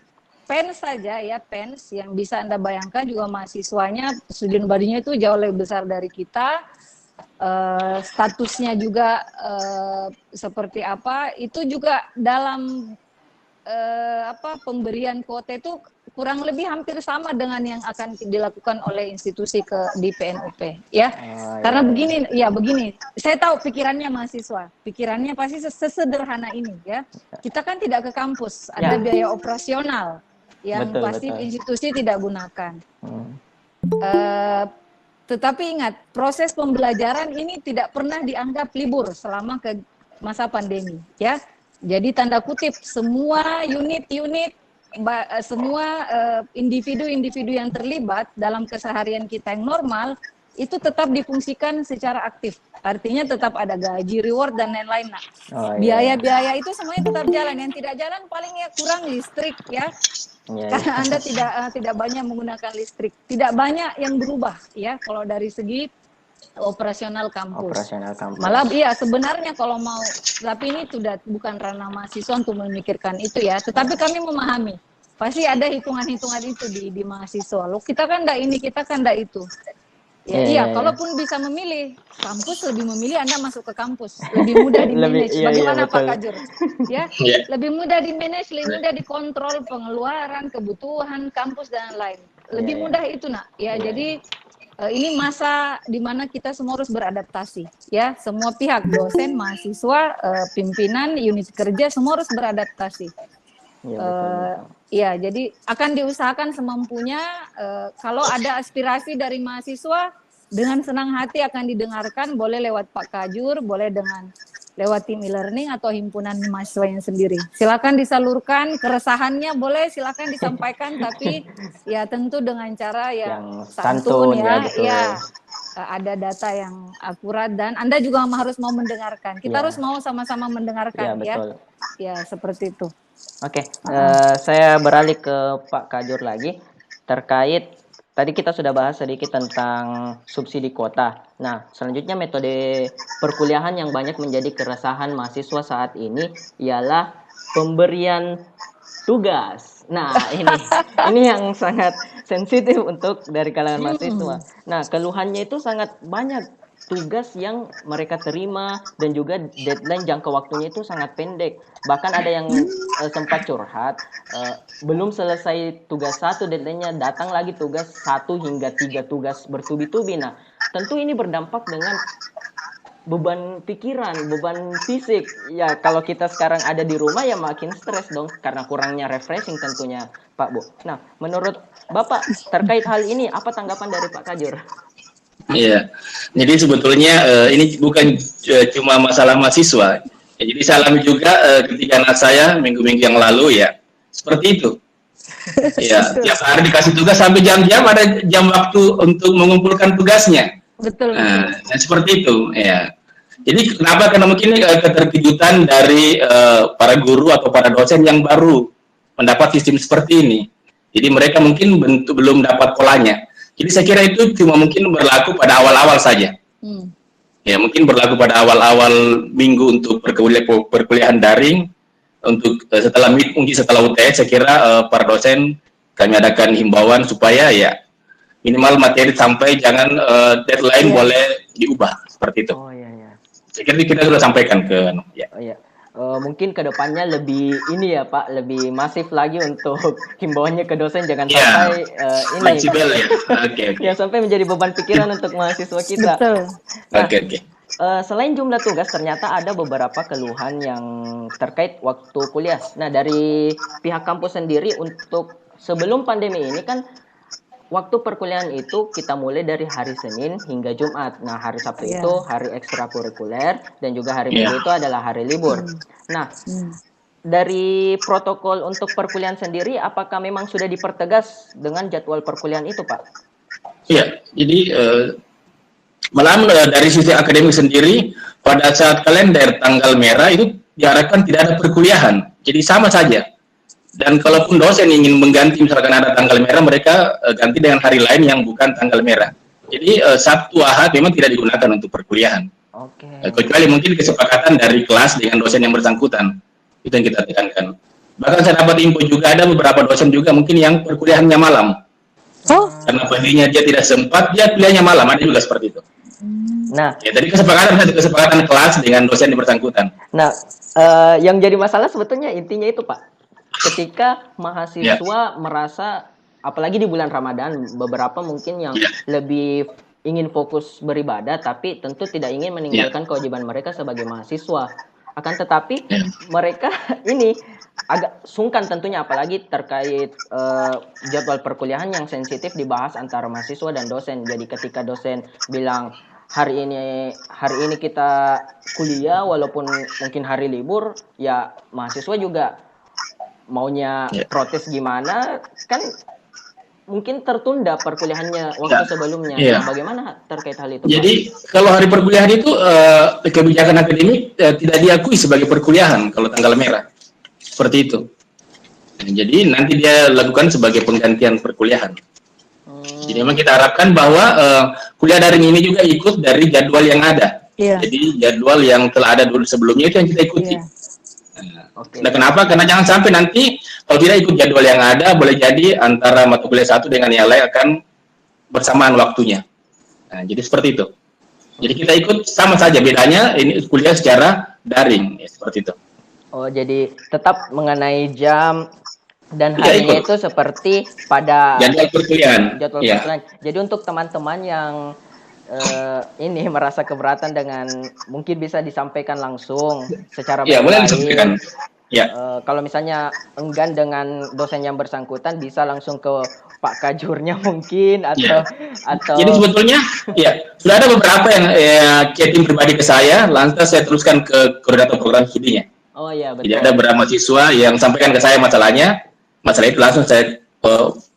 PENS saja ya, PENS yang bisa Anda bayangkan juga mahasiswanya student body-nya itu jauh lebih besar dari kita. Statusnya juga seperti apa, itu juga dalam pemberian kuota itu kurang lebih hampir sama dengan yang akan dilakukan oleh institusi di PNUP ya. Karena begini, saya tahu pikirannya mahasiswa, pikirannya pasti sesederhana ini ya. Kita kan tidak ke kampus, ada biaya operasional yang pasti institusi tidak gunakan. Tetapi ingat, proses pembelajaran ini tidak pernah dianggap libur selama masa pandemi ya. Jadi tanda kutip semua unit-unit, semua individu-individu yang terlibat dalam keseharian kita yang normal itu tetap difungsikan secara aktif. Artinya tetap ada gaji, reward dan lain-lain. Nah, Oh, iya. biaya-biaya itu semuanya tetap jalan. Yang tidak jalan paling ya kurang listrik ya. Iya, Karena iya. Anda tidak banyak menggunakan listrik. Tidak banyak yang berubah ya kalau dari segi operasional kampus. Operasional kampus. Malah iya sebenarnya kalau mau, tapi ini sudah bukan ranah mahasiswa untuk memikirkan itu ya. Tetapi kami memahami pasti ada hitungan-hitungan itu di mahasiswa. Loh kita kan enggak ini, kita kan enggak itu. Ya, iya, kalaupun bisa memilih, kampus lebih memilih Anda masuk ke kampus, lebih mudah di manage. Bagaimana Pak Kajur? Ya, lebih mudah di manage, lebih mudah dikontrol pengeluaran, kebutuhan kampus dan lain. Lebih mudah itu, Nak. Ya, jadi ini masa di mana kita semua harus beradaptasi. Ya, semua pihak, dosen, mahasiswa, pimpinan, unit kerja, semua harus beradaptasi. Ya, jadi akan diusahakan semampunya. Kalau ada aspirasi dari mahasiswa, dengan senang hati akan didengarkan. Boleh lewat Pak Kajur, boleh dengan lewat tim e-learning atau himpunan mahasiswanya sendiri. Silakan disalurkan keresahannya, boleh silakan disampaikan, tapi ya tentu dengan cara yang santun ya. Ya, ada data yang akurat dan Anda juga harus mau mendengarkan. Kita harus mau sama-sama mendengarkan ya. Ya, seperti itu. Oke, saya beralih ke Pak Kajur lagi terkait tadi kita sudah bahas sedikit tentang subsidi kuota. Nah, selanjutnya metode perkuliahan yang banyak menjadi keresahan mahasiswa saat ini ialah pemberian tugas. Nah, ini yang sangat sensitif untuk dari kalangan mahasiswa. Nah, keluhannya itu sangat banyak tugas yang mereka terima dan juga deadline jangka waktunya itu sangat pendek. Bahkan ada yang sempat curhat, belum selesai tugas 1 deadline-nya, datang lagi tugas 1 hingga 3 tugas bertubi-tubi. Nah, tentu ini berdampak dengan beban pikiran, beban fisik. Ya, kalau kita sekarang ada di rumah ya makin stres dong karena kurangnya refreshing tentunya, Pak Bu. Nah, menurut Bapak terkait hal ini apa tanggapan dari Pak Kajur? Iya, jadi sebetulnya ini bukan cuma masalah mahasiswa. Ya, jadi saya alami juga ketika anak saya minggu-minggu yang lalu ya seperti itu. Ya, tiap hari dikasih tugas sampai jam-jam ada jam waktu untuk mengumpulkan tugasnya. Betul. Nah, seperti itu. Ya. Jadi kenapa? Karena mungkin keterkejutan dari para guru atau para dosen yang baru mendapat sistem seperti ini. Jadi mereka mungkin belum dapat polanya. Jadi saya kira itu cuma mungkin berlaku pada awal-awal saja. Ya, mungkin berlaku pada awal-awal minggu untuk perkuliahan daring. Untuk mungkin setelah UTS, saya kira para dosen kami adakan himbauan supaya ya minimal materi sampai, jangan deadline boleh diubah seperti itu. Oh iya. Saya kira kita sudah sampaikan ke ya. Oh iya. Mungkin kedepannya lebih ini ya Pak, lebih masif lagi untuk himbauannya ke dosen, jangan sampai ini fleksibel ya. Oke. Yang sampai menjadi beban pikiran untuk mahasiswa kita. Betul. Nah, Oke. Selain jumlah tugas, ternyata ada beberapa keluhan yang terkait waktu kuliah. Nah, dari pihak kampus sendiri untuk sebelum pandemi ini kan waktu perkuliahan itu kita mulai dari hari Senin hingga Jumat. Nah, hari Sabtu itu hari ekstrakurikuler dan juga hari Minggu itu adalah hari libur. Nah, dari protokol untuk perkuliahan sendiri, apakah memang sudah dipertegas dengan jadwal perkuliahan itu, Pak? Iya, jadi malah dari sisi akademik sendiri, pada saat kalender tanggal merah itu diharapkan tidak ada perkuliahan. Jadi sama saja. Dan kalaupun dosen ingin mengganti, misalkan ada tanggal merah, mereka ganti dengan hari lain yang bukan tanggal merah. Jadi Sabtu Ahad memang tidak digunakan untuk perkuliahan. Kecuali mungkin kesepakatan dari kelas dengan dosen yang bersangkutan. Itu yang kita tekankan. Bahkan saya dapat info juga ada beberapa dosen juga mungkin yang perkuliahannya malam. Karena paginya dia tidak sempat, dia kuliahnya malam. Ada juga seperti itu. Nah, ya tadi kesepakatan kelas dengan dosen yang bersangkutan. Nah, yang jadi masalah sebetulnya intinya itu Pak. Ketika mahasiswa merasa, apalagi di bulan Ramadan, beberapa mungkin yang lebih ingin fokus beribadah, tapi tentu tidak ingin meninggalkan kewajiban mereka sebagai mahasiswa. Akan tetapi mereka ini agak sungkan tentunya, apalagi terkait jadwal perkuliahan yang sensitif dibahas antara mahasiswa dan dosen. Jadi ketika dosen bilang hari ini kita kuliah walaupun mungkin hari libur, ya mahasiswa juga maunya protes gimana, kan mungkin tertunda perkuliahannya waktu sebelumnya. Iya. Nah, bagaimana terkait hal itu, Pak? Jadi kalau hari perkuliahan itu kebijakan akademik tidak diakui sebagai perkuliahan kalau tanggal merah. Seperti itu. Nah, jadi nanti dia lakukan sebagai penggantian perkuliahan. Jadi memang kita harapkan bahwa kuliah daring ini juga ikut dari jadwal yang ada. Iya. Jadi jadwal yang telah ada dulu sebelumnya itu yang kita ikuti. Iya. Nah, kenapa? Karena jangan sampai nanti kalau tidak ikut jadwal yang ada, boleh jadi antara mata kuliah satu dengan yang lain akan bersamaan waktunya. Nah, jadi seperti itu. Jadi kita ikut sama saja, bedanya ini kuliah secara daring, ya, seperti itu. Oh, jadi tetap mengenai jam dan Iya, harinya ikut. itu seperti pada Jadwal perkuliahan. jadwal Iya. perkuliahan. Jadi untuk teman-teman yang ini merasa keberatan dengan mungkin bisa disampaikan langsung secara Iya, boleh baik-baik. disampaikan. Ya. Kalau misalnya enggan dengan dosen yang bersangkutan bisa langsung ke Pak Kajurnya mungkin atau Jadi sebetulnya ya sudah ada beberapa yang kirim pribadi ke saya, lantas saya teruskan ke koordinator program studinya. Oh iya, betul. Jadi ada beberapa mahasiswa yang sampaikan ke saya masalahnya, masalah itu langsung saya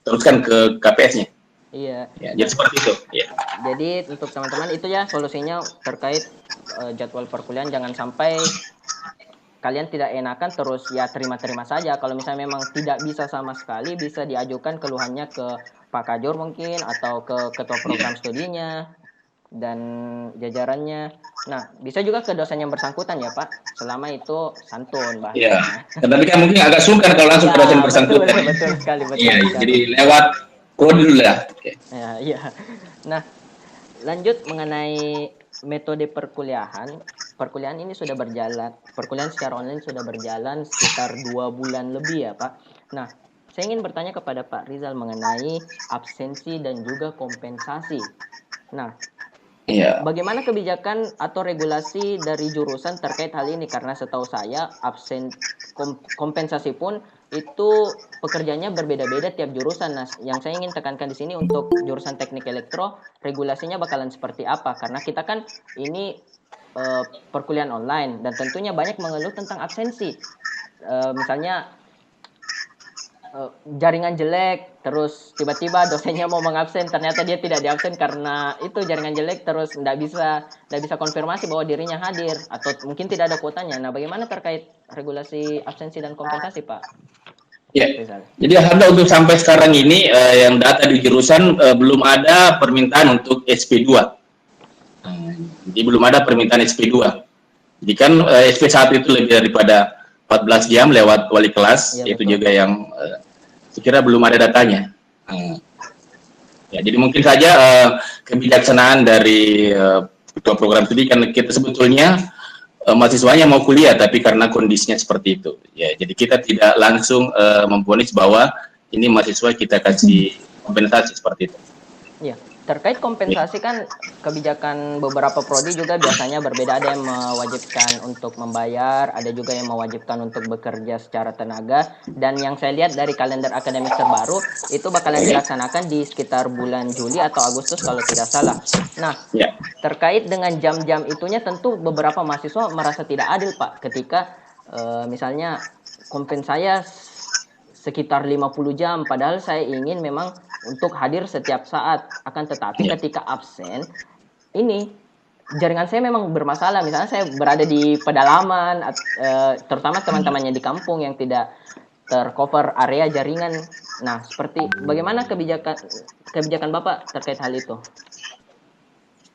teruskan ke KPS-nya. Iya. Ya, jadi seperti itu. Ya. Jadi untuk teman-teman itu ya solusinya terkait jadwal perkuliahan, jangan sampai kalian tidak enakan terus ya terima-terima saja. Kalau misalnya memang tidak bisa sama sekali, bisa diajukan keluhannya ke Pak Kajur mungkin atau ke ketua program studinya dan jajarannya. Nah, bisa juga ke dosen yang bersangkutan ya Pak, selama itu santun Iya. bahasanya. Tapi kan mungkin agak sungkan kalau langsung ke dosen bersangkutan. Betul sekali, betul Iya, sekali. jadi lewat kode dulu lah. Oke. Ya, iya. Nah, lanjut mengenai metode perkuliahan. Perkuliahan ini sudah berjalan, perkuliahan secara online sudah berjalan sekitar 2 bulan lebih ya Pak. Nah, saya ingin bertanya kepada Pak Rizal mengenai absensi dan juga kompensasi. Nah, Iya. bagaimana kebijakan atau regulasi dari jurusan terkait hal ini? Karena setahu saya kompensasi pun itu pekerjaannya berbeda-beda tiap jurusan. Nah, yang saya ingin tekankan di sini untuk jurusan teknik elektro, regulasinya bakalan seperti apa? Karena kita kan ini perkuliahan online dan tentunya banyak mengeluh tentang absensi. Misalnya jaringan jelek, terus tiba-tiba dosennya mau mengabsen, ternyata dia tidak diabsen karena itu jaringan jelek, terus tidak bisa konfirmasi bahwa dirinya hadir atau mungkin tidak ada kuotanya. Nah, bagaimana terkait regulasi absensi dan kompensasi, Pak? Ya. Rizal. Jadi alhamdulillah untuk sampai sekarang ini yang data di jurusan belum ada permintaan untuk SP2. Jadi belum ada permintaan SP2. Jadi kan SP1 itu lebih daripada 14 jam lewat wali kelas, Ya, itu betul. juga yang sekira belum ada datanya. Ya, jadi mungkin saja kebijaksanaan dari ketua program studi kan kita sebetulnya mahasiswanya mau kuliah tapi karena kondisinya seperti itu. Ya, jadi kita tidak langsung memvonis bahwa ini mahasiswa kita kasih kompensasi seperti itu. Ya, terkait kompensasi kan kebijakan beberapa prodi juga biasanya berbeda. Ada yang mewajibkan untuk membayar, ada juga yang mewajibkan untuk bekerja secara tenaga. Dan yang saya lihat dari kalender akademik terbaru itu bakalan dilaksanakan di sekitar bulan Juli atau Agustus kalau tidak salah. Nah, Ya. terkait dengan jam-jam itunya tentu beberapa mahasiswa merasa tidak adil Pak ketika misalnya kompens saya sekitar 50 jam padahal saya ingin memang untuk hadir setiap saat, akan tetapi ketika absen ini jaringan saya memang bermasalah. Misalnya saya berada di pedalaman, terutama teman-temannya di kampung yang tidak tercover area jaringan. Nah, seperti bagaimana kebijakan Bapak terkait hal itu?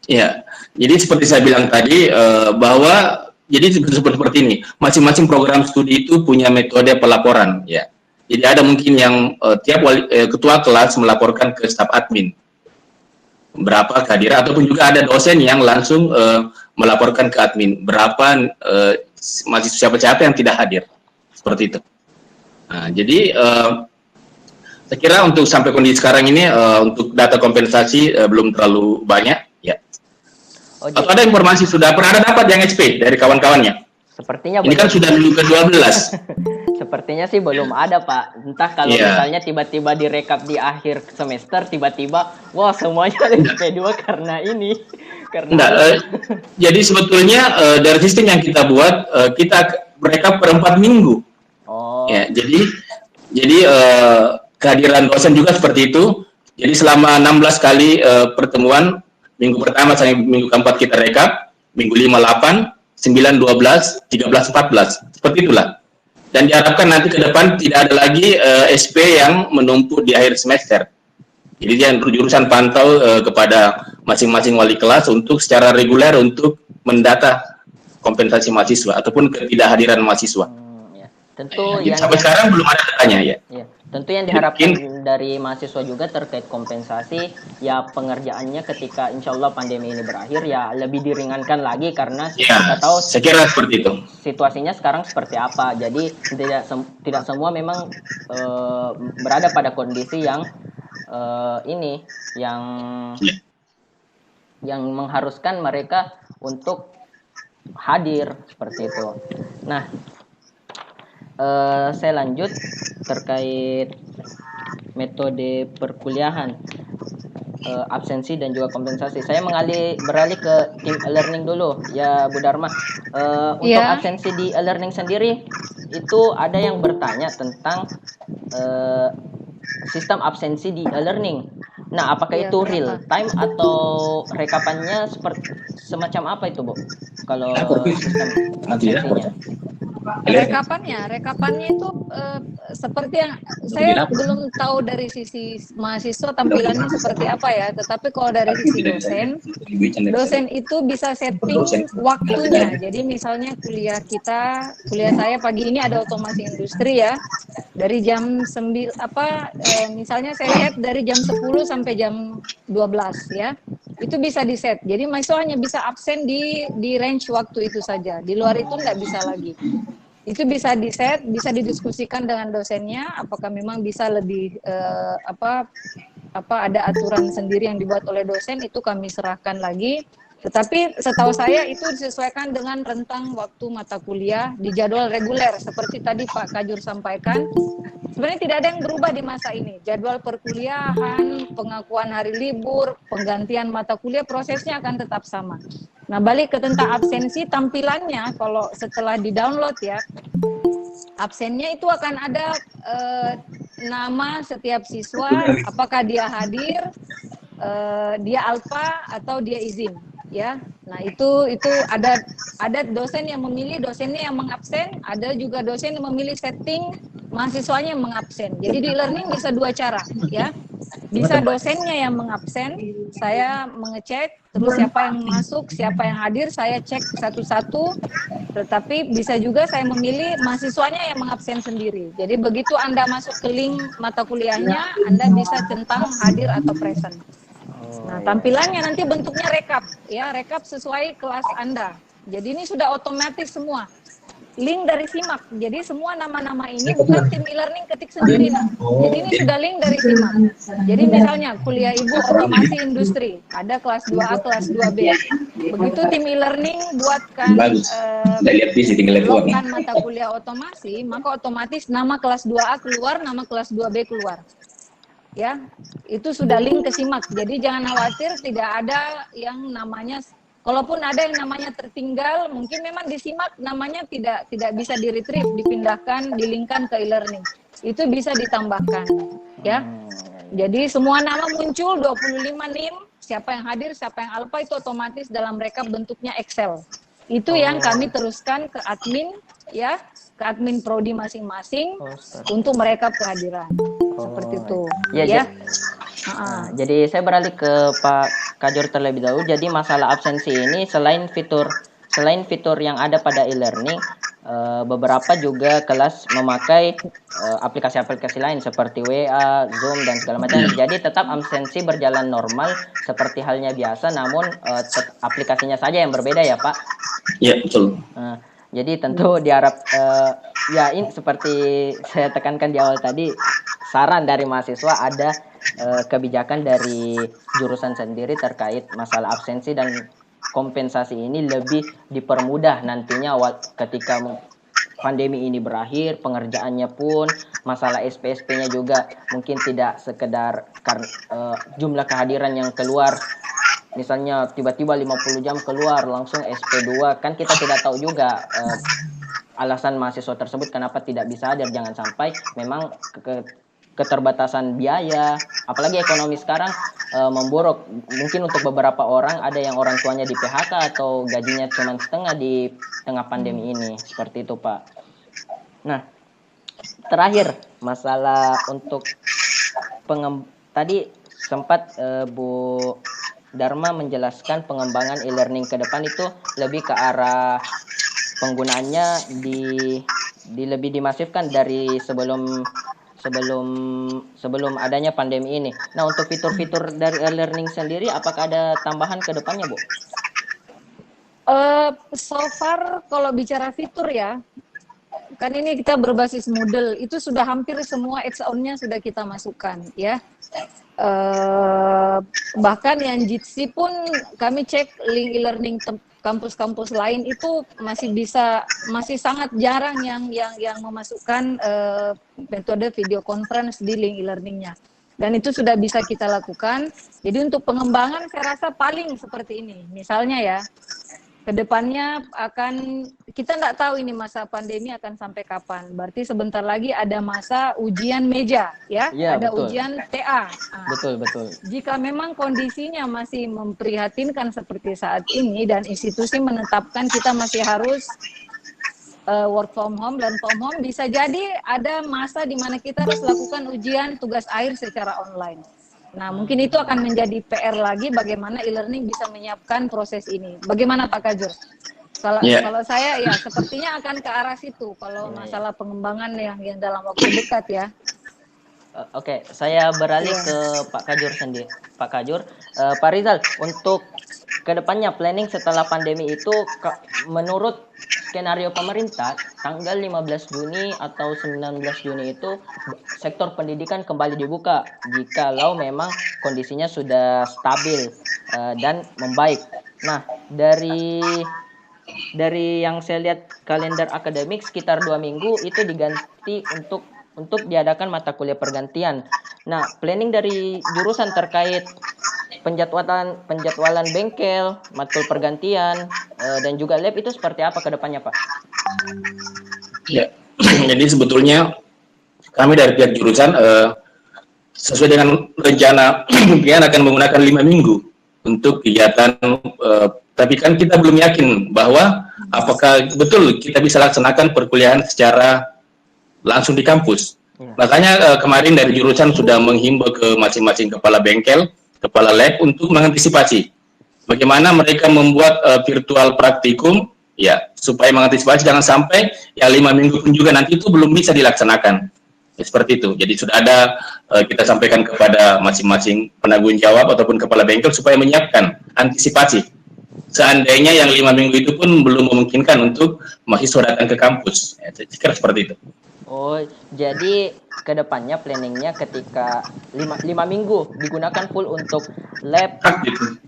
Ya, jadi seperti saya bilang tadi bahwa jadi seperti ini, masing-masing program studi itu punya metode pelaporan, ya. Jadi ada mungkin yang tiap ketua kelas melaporkan ke staf admin berapa kehadiran, ataupun juga ada dosen yang langsung melaporkan ke admin berapa mahasiswa siapa-siapa yang tidak hadir, seperti itu. Nah, jadi saya kira untuk sampai kondisi sekarang ini untuk data kompensasi belum terlalu banyak, ya. Atau ada informasi sudah pernah ada dapat yang SP dari kawan-kawannya? Sepertinya ini kan sudah minggu ke-12. Sepertinya sih belum ada Pak. Entah kalau misalnya tiba-tiba direkap di akhir semester, tiba-tiba wah semuanya SP2 karena ini. Jadi sebetulnya dari sistem yang kita buat, kita rekap per 4 minggu. Oh. Ya, jadi kehadiran dosen juga seperti itu. Jadi selama 16 kali pertemuan, minggu pertama sampai minggu keempat kita rekap, minggu 5 8, 9 12, 13 14. Seperti itulah. Dan diharapkan nanti ke depan tidak ada lagi SP yang menumpuk di akhir semester. Jadi yang jurusan pantau kepada masing-masing wali kelas untuk secara reguler untuk mendata kompensasi mahasiswa ataupun ketidakhadiran mahasiswa. Ya. Tentu Jadi yang sampai sekarang belum ada datanya ya. Ya, tentu yang diharapkan dari mahasiswa juga terkait kompensasi ya pengerjaannya ketika insya Allah pandemi ini berakhir ya lebih diringankan lagi karena kita tahu saya kira seperti itu. Situasinya sekarang seperti apa. Jadi tidak semua memang berada pada kondisi yang yang mengharuskan mereka untuk hadir seperti itu. Nah, saya lanjut terkait metode perkuliahan, absensi dan juga kompensasi. Saya beralih ke tim e-learning dulu, ya Bu Dharma. Untuk absensi di e-learning sendiri, itu ada yang bertanya tentang sistem absensi di e-learning. Nah, apakah itu real time atau rekapannya semacam apa itu, Bu? Kalau sistem absensinya? Rekapannya itu seperti yang saya belum tahu dari sisi mahasiswa tampilannya seperti apa ya, tetapi kalau dari sisi dosen itu bisa setting waktunya. Jadi misalnya kuliah saya pagi ini ada otomasi industri ya, dari jam 9 misalnya saya lihat dari jam 10 sampai jam 12 ya. Itu bisa di set. Jadi mahasiswa hanya bisa absen di range waktu itu saja. Di luar itu nggak bisa lagi. Itu bisa di set, bisa didiskusikan dengan dosennya. Apakah memang bisa lebih ada aturan sendiri yang dibuat oleh dosen, itu kami serahkan lagi. Tetapi setahu saya itu disesuaikan dengan rentang waktu mata kuliah di jadwal reguler. Seperti tadi Pak Kajur sampaikan, sebenarnya tidak ada yang berubah di masa ini. Jadwal perkuliahan, pengakuan hari libur, penggantian mata kuliah, prosesnya akan tetap sama. Nah, balik ke tentang absensi, tampilannya kalau setelah di-download ya, absennya itu akan ada nama setiap siswa, apakah dia hadir, dia alfa atau dia izin. Ya, nah itu ada dosen yang memilih, dosennya yang mengabsen, ada juga dosen yang memilih setting mahasiswanya yang mengabsen. Jadi di learning bisa dua cara, ya. Bisa dosennya yang mengabsen, saya mengecek, terus siapa yang masuk, siapa yang hadir, saya cek satu-satu. Tetapi bisa juga saya memilih mahasiswanya yang mengabsen sendiri. Jadi begitu Anda masuk ke link mata kuliahnya, Anda bisa centang hadir atau present. Nah, tampilannya nanti bentuknya rekap, ya, rekap sesuai kelas Anda. Jadi ini sudah otomatis semua. Link dari SIMAK. Jadi semua nama-nama ini bukan tim e-learning ketik sendiri. Nah. Jadi ini sudah link dari SIMAK. Jadi misalnya kuliah ibu otomasi industri, ada kelas 2A, kelas 2B. Begitu tim e-learning buatkan blokkan mata kuliah otomasi, maka otomatis nama kelas 2A keluar, nama kelas 2B keluar. Ya, itu sudah link ke SIMAK. Jadi jangan khawatir, tidak ada yang namanya, kalaupun ada yang namanya tertinggal, mungkin memang di SIMAK namanya tidak bisa di-retrieve, dipindahkan, di-linkkan ke e-learning. Itu bisa ditambahkan, ya. Jadi semua nama muncul 25 NIM, siapa yang hadir, siapa yang alpha itu otomatis dalam rekap bentuknya Excel. Itu yang kami teruskan ke admin, ya, ke admin prodi masing-masing untuk merekap kehadiran. Seperti itu. Ya. Jadi saya beralih ke Pak Kajur terlebih dahulu. Jadi masalah absensi ini selain fitur yang ada pada e-learning, beberapa juga kelas memakai aplikasi-aplikasi lain seperti WA, Zoom dan segala macam. Jadi tetap absensi berjalan normal seperti halnya biasa, namun aplikasinya saja yang berbeda ya Pak. Iya betul. Jadi tentu diharap ya ini seperti saya tekankan di awal tadi, saran dari mahasiswa ada kebijakan dari jurusan sendiri terkait masalah absensi dan kompensasi ini lebih dipermudah nantinya ketika pandemi ini berakhir, pengerjaannya pun masalah SPSP-nya juga mungkin tidak sekedar jumlah kehadiran yang keluar. Misalnya tiba-tiba 50 jam keluar langsung SP2, kan kita tidak tahu juga alasan mahasiswa tersebut kenapa tidak bisa hadir. Jangan sampai memang keterbatasan biaya, apalagi ekonomi sekarang memburuk. Mungkin untuk beberapa orang ada yang orang tuanya di PHK atau gajinya cuma setengah di tengah pandemi ini, seperti itu Pak. Nah, terakhir masalah untuk tadi sempat Bu Dharma menjelaskan pengembangan e-learning ke depan itu lebih ke arah penggunaannya lebih dimasifkan dari sebelum adanya pandemi ini. Nah, untuk fitur-fitur dari e-learning sendiri, apakah ada tambahan ke depannya, Bu? So far, kalau bicara fitur ya, kan ini kita berbasis Moodle, itu sudah hampir semua add-on-nya sudah kita masukkan, ya. Bahkan yang Jitsi pun kami cek link e-learning kampus-kampus lain itu masih sangat jarang yang memasukkan metode video conference di link e-learningnya, dan itu sudah bisa kita lakukan. Jadi untuk pengembangan saya rasa paling seperti ini, misalnya ya, kedepannya kita nggak tahu ini masa pandemi akan sampai kapan. Berarti sebentar lagi ada masa ujian meja, ya, ada betul. Ujian TA. Betul. Jika memang kondisinya masih memprihatinkan seperti saat ini dan institusi menetapkan kita masih harus work from home dan from home, bisa jadi ada masa di mana kita harus lakukan ujian tugas akhir secara online. Nah, mungkin itu akan menjadi PR lagi bagaimana e-learning bisa menyiapkan proses ini. Bagaimana Pak Kajur? Kalau saya ya sepertinya akan ke arah situ kalau masalah pengembangan yang dalam waktu dekat ya. Oke, saya beralih ke Pak Kajur sendiri. Pak Kajur, Pak Rizal, untuk kedepannya planning setelah pandemi itu menurut skenario pemerintah tanggal 15 Juni atau 19 Juni itu sektor pendidikan kembali dibuka jikalau memang kondisinya sudah stabil dan membaik. Nah, dari yang saya lihat kalender akademik sekitar 2 minggu itu diganti untuk diadakan mata kuliah pergantian. Nah, planning dari jurusan terkait penjadwalan bengkel, matkul pergantian, dan juga lab itu seperti apa ke depannya, Pak? Ya, jadi sebetulnya kami dari pihak jurusan sesuai dengan rencana pimpinan akan menggunakan 5 minggu untuk kegiatan, tapi kan kita belum yakin bahwa apakah betul kita bisa laksanakan perkuliahan secara langsung di kampus. Makanya kemarin dari jurusan sudah menghimbau ke masing-masing kepala bengkel, kepala lab untuk mengantisipasi bagaimana mereka membuat virtual praktikum ya, supaya mengantisipasi jangan sampai ya 5 minggu pun juga nanti itu belum bisa dilaksanakan ya, seperti itu. Jadi sudah ada kita sampaikan kepada masing-masing penanggung jawab ataupun kepala bengkel supaya menyiapkan antisipasi seandainya yang 5 minggu itu pun belum memungkinkan untuk mahasiswa datang ke kampus ya, saya kira seperti itu. Oh, jadi kedepannya planningnya ketika 5 minggu digunakan full untuk lab,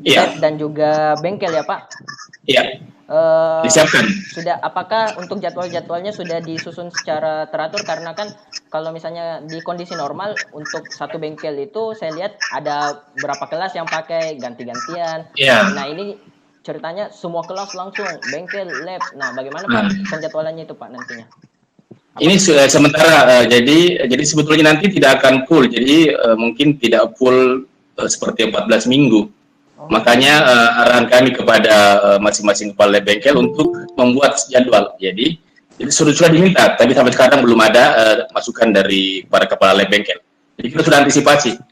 lab dan juga bengkel ya Pak? Iya. Disiapkan. Apakah untuk jadwalnya sudah disusun secara teratur? Karena kan kalau misalnya di kondisi normal untuk satu bengkel itu saya lihat ada berapa kelas yang pakai ganti-gantian. Iya. Nah ini ceritanya semua kelas langsung bengkel, lab. Nah bagaimana Pak penjadwalannya itu Pak nantinya? Ini sementara, jadi sebetulnya nanti tidak akan full, jadi mungkin tidak full seperti 14 minggu. Makanya arahan kami kepada masing-masing kepala bengkel untuk membuat jadwal. Jadi sudah diminta, tapi sampai sekarang belum ada masukan dari para kepala bengkel. Jadi kita sudah antisipasi.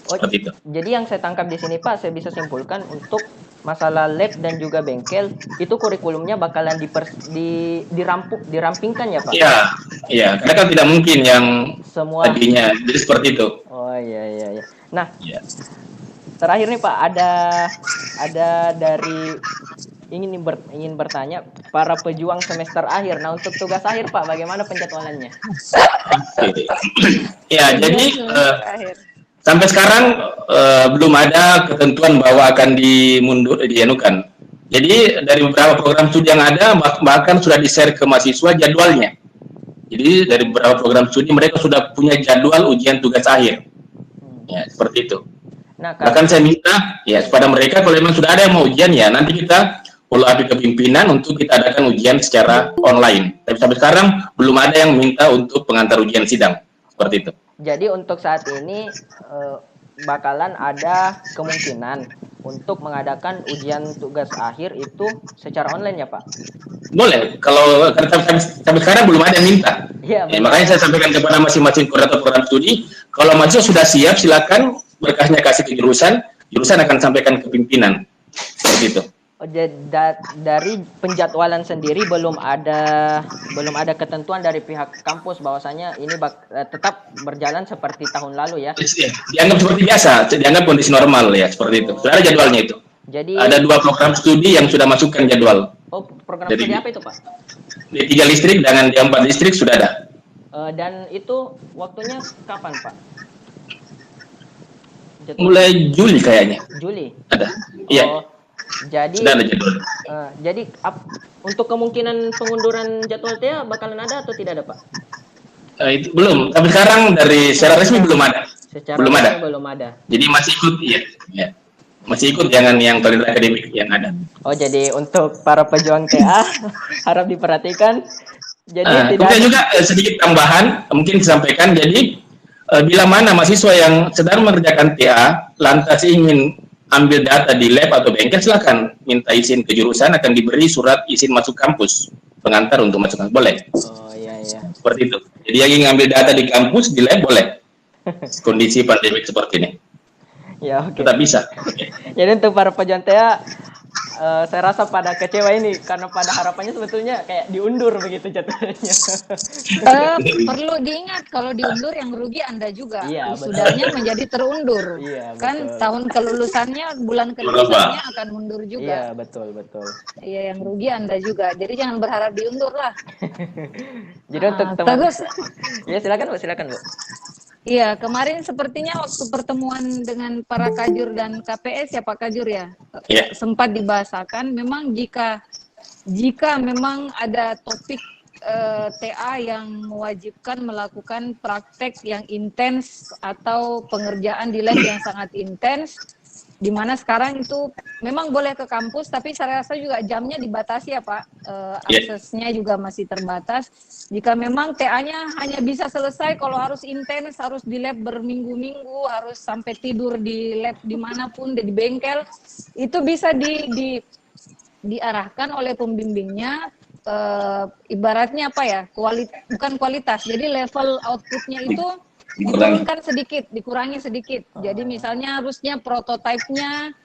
Seperti itu. Jadi yang saya tangkap di sini Pak, saya bisa simpulkan untuk masalah lab dan juga bengkel itu kurikulumnya bakalan dirampingkan ya Pak? Iya, karena kan tidak mungkin yang semua tadinya, jadi seperti itu. Oh iya. Nah, terakhir nih Pak, ada dari ingin bertanya para pejuang semester akhir. Nah untuk tugas akhir Pak, bagaimana penjadwalannya? Ya, jadi sampai sekarang belum ada ketentuan bahwa akan dianukan. Jadi dari beberapa program studi yang ada bahkan sudah di-share ke mahasiswa jadwalnya. Jadi dari beberapa program studi mereka sudah punya jadwal ujian tugas akhir. Ya, seperti itu. Nah, bahkan saya minta ya kepada mereka kalau memang sudah ada yang mau ujian ya nanti kita follow up ke pimpinan untuk kita adakan ujian secara online. Tapi sampai sekarang belum ada yang minta untuk pengantar ujian sidang. Seperti itu. Jadi untuk saat ini bakalan ada kemungkinan untuk mengadakan ujian tugas akhir itu secara online ya Pak? Boleh, kalau sampai sekarang belum ada yang minta. Iya, Makanya saya sampaikan kepada masing-masing koordinator program studi, kalau mahasiswa sudah siap, silakan berkasnya kasih ke jurusan, jurusan akan sampaikan ke pimpinan. Seperti itu. Oh, dari penjadwalan sendiri belum ada ketentuan dari pihak kampus bahwasanya ini tetap berjalan seperti tahun lalu ya. Dianggap seperti biasa, dianggap kondisi normal ya, seperti itu. Sudah ada jadwalnya itu. Jadi ada 2 program studi yang sudah masukkan jadwal. Oh, program studi apa itu Pak? Di 3 listrik dengan di 4 listrik sudah ada. Dan itu waktunya kapan Pak? Mulai Juli kayaknya. Juli? Ada. Iya. Jadi sudah ada jadwal. Jadi untuk kemungkinan pengunduran jadwal TA bakalan ada atau tidak ada Pak? Itu belum. Tapi sekarang dari secara resmi belum ada. Belum ada. Jadi masih ikut ya. Masih ikut, jangan yang kalender akademik yang ada. Oh, jadi untuk para pejuang TA harap diperhatikan. Jadi kemudian juga sedikit tambahan mungkin disampaikan. Jadi bila mana mahasiswa yang sedang mengerjakan TA lantas ingin ambil data di lab atau bengkel, silakan minta izin ke jurusan, akan diberi surat izin masuk kampus, pengantar untuk masuk kampus, boleh. Oh iya. Seperti itu. Jadi yang ingin ambil data di kampus, di lab, boleh. Kondisi pandemik seperti ini. Ya, oke. Tetap bisa. Jadi untuk para pejuang TA, saya rasa pada kecewa ini karena pada harapannya sebetulnya kayak diundur begitu jadwalnya. Perlu diingat kalau diundur yang rugi Anda juga. Iya, Wisudanya menjadi terundur. Iya, kan betul. Tahun kelulusannya, bulan kelulusannya akan mundur juga. Iya, betul. Iya, yang rugi Anda juga. Jadi jangan berharap diundur lah. Jadi untuk teman. Ya, silakan Bu. Iya, kemarin sepertinya waktu pertemuan dengan para kajur dan KPS ya Pak Kajur ya, sempat dibahasakan memang jika memang ada topik TA yang mewajibkan melakukan praktek yang intens atau pengerjaan di lab yang sangat intens, di mana sekarang itu memang boleh ke kampus, tapi saya rasa juga jamnya dibatasi ya Pak, aksesnya juga masih terbatas. Jika memang TA-nya hanya bisa selesai kalau harus intens, harus di lab berminggu-minggu, harus sampai tidur di lab dimanapun, di bengkel, itu bisa diarahkan oleh pembimbingnya, ibaratnya apa ya, bukan kualitas, jadi level outputnya itu diturunkan sedikit, dikurangi sedikit. Jadi misalnya harusnya prototipenya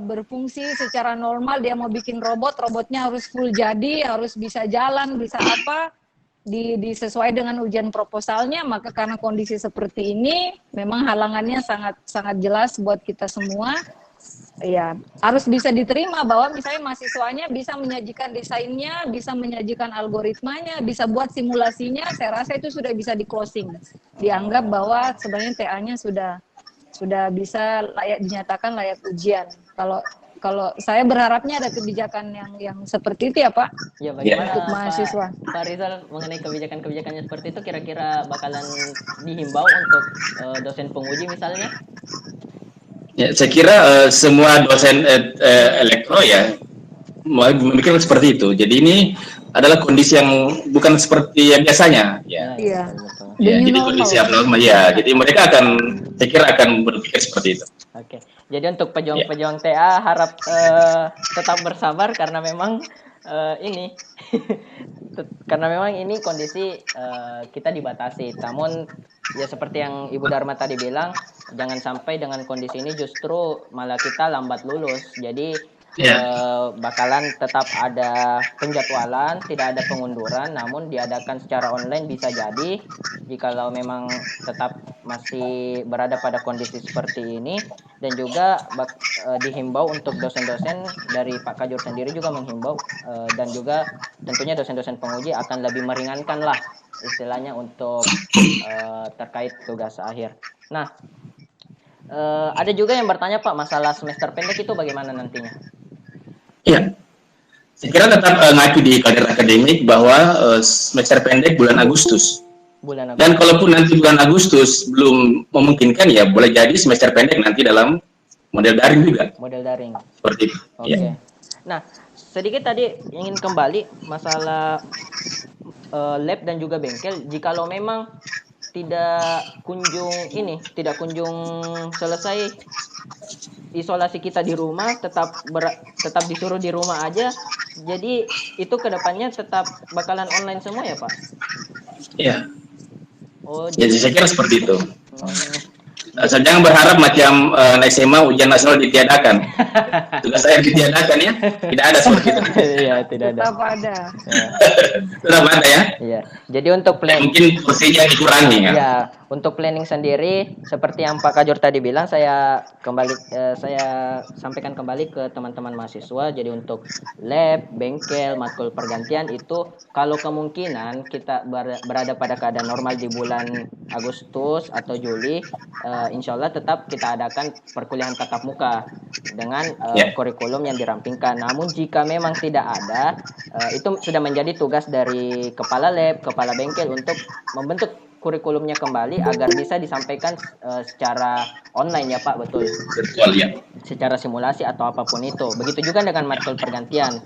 berfungsi secara normal, dia mau bikin robotnya harus full jadi, harus bisa jalan, bisa apa, disesuai dengan ujian proposalnya. Maka karena kondisi seperti ini, memang halangannya sangat jelas buat kita semua. Ya, harus bisa diterima bahwa misalnya mahasiswanya bisa menyajikan desainnya, bisa menyajikan algoritmanya, bisa buat simulasinya. Saya rasa itu sudah bisa di closing, dianggap bahwa sebenarnya TA-nya sudah bisa dinyatakan layak ujian. Kalau saya berharapnya ada kebijakan yang seperti itu ya Pak, ya, bagaimana untuk mahasiswa. Pak Rizal mengenai kebijakannya seperti itu, kira-kira bakalan dihimbau untuk dosen penguji misalnya? Ya, saya kira semua dosen elektro ya memikirkan seperti itu. Jadi ini adalah kondisi yang bukan seperti yang biasanya. Ya. Iya. Ya, jadi kondisi abnormal ya. Jadi mereka saya kira akan berpikir seperti itu. Oke. Jadi untuk pejuang-pejuang TA harap tetap bersabar karena memang karena memang ini kondisi kita dibatasi. Namun ya seperti yang Ibu Dharma tadi bilang, jangan sampai dengan kondisi ini justru malah kita lambat lulus. Jadi bakalan tetap ada penjadwalan, tidak ada pengunduran, namun diadakan secara online bisa jadi. Jikalau memang tetap masih berada pada kondisi seperti ini, dan juga dihimbau untuk dosen-dosen dari Pak Kajur sendiri juga menghimbau, dan juga tentunya dosen-dosen penguji akan lebih meringankan lah istilahnya untuk terkait tugas akhir. Nah, ada juga yang bertanya Pak, masalah semester pendek itu bagaimana nantinya? Iya, saya kira tetap ngacu di kalender akademik bahwa semester pendek bulan Agustus. Dan kalaupun nanti bulan Agustus belum memungkinkan, ya boleh jadi semester pendek nanti dalam model daring juga. Model daring. Seperti itu. Oke. Ya. Nah, sedikit tadi ingin kembali masalah lab dan juga bengkel. Jikalau memang tidak kunjung selesai isolasi kita di rumah, tetap disuruh di rumah aja. Jadi itu kedepannya tetap bakalan online semua ya Pak? Iya. Oh, Jadi saya kira seperti itu. hmm, Saya jangan berharap macam SMA ujian nasional ditiadakan. Tugas saya ditiadakan ya. Tidak ada seperti itu. Iya, tidak ada. Tetap ada. Ya. Tetap ada ya. Iya. Jadi untuk Mungkin porsinya dikurangi ya. Ya, untuk planning sendiri seperti yang Pak Kajur tadi bilang, saya sampaikan kembali ke teman-teman mahasiswa. Jadi untuk lab, bengkel, matkul pergantian itu kalau kemungkinan kita berada pada keadaan normal di bulan Agustus atau Juli, insya Allah tetap kita adakan perkuliahan tatap muka dengan kurikulum yang dirampingkan. Namun jika memang tidak ada, itu sudah menjadi tugas dari kepala lab, kepala bengkel untuk membentuk kurikulumnya kembali agar bisa disampaikan secara online ya Pak, betul? Virtual ya. Secara simulasi atau apapun itu. Begitu juga dengan matkul pergantian.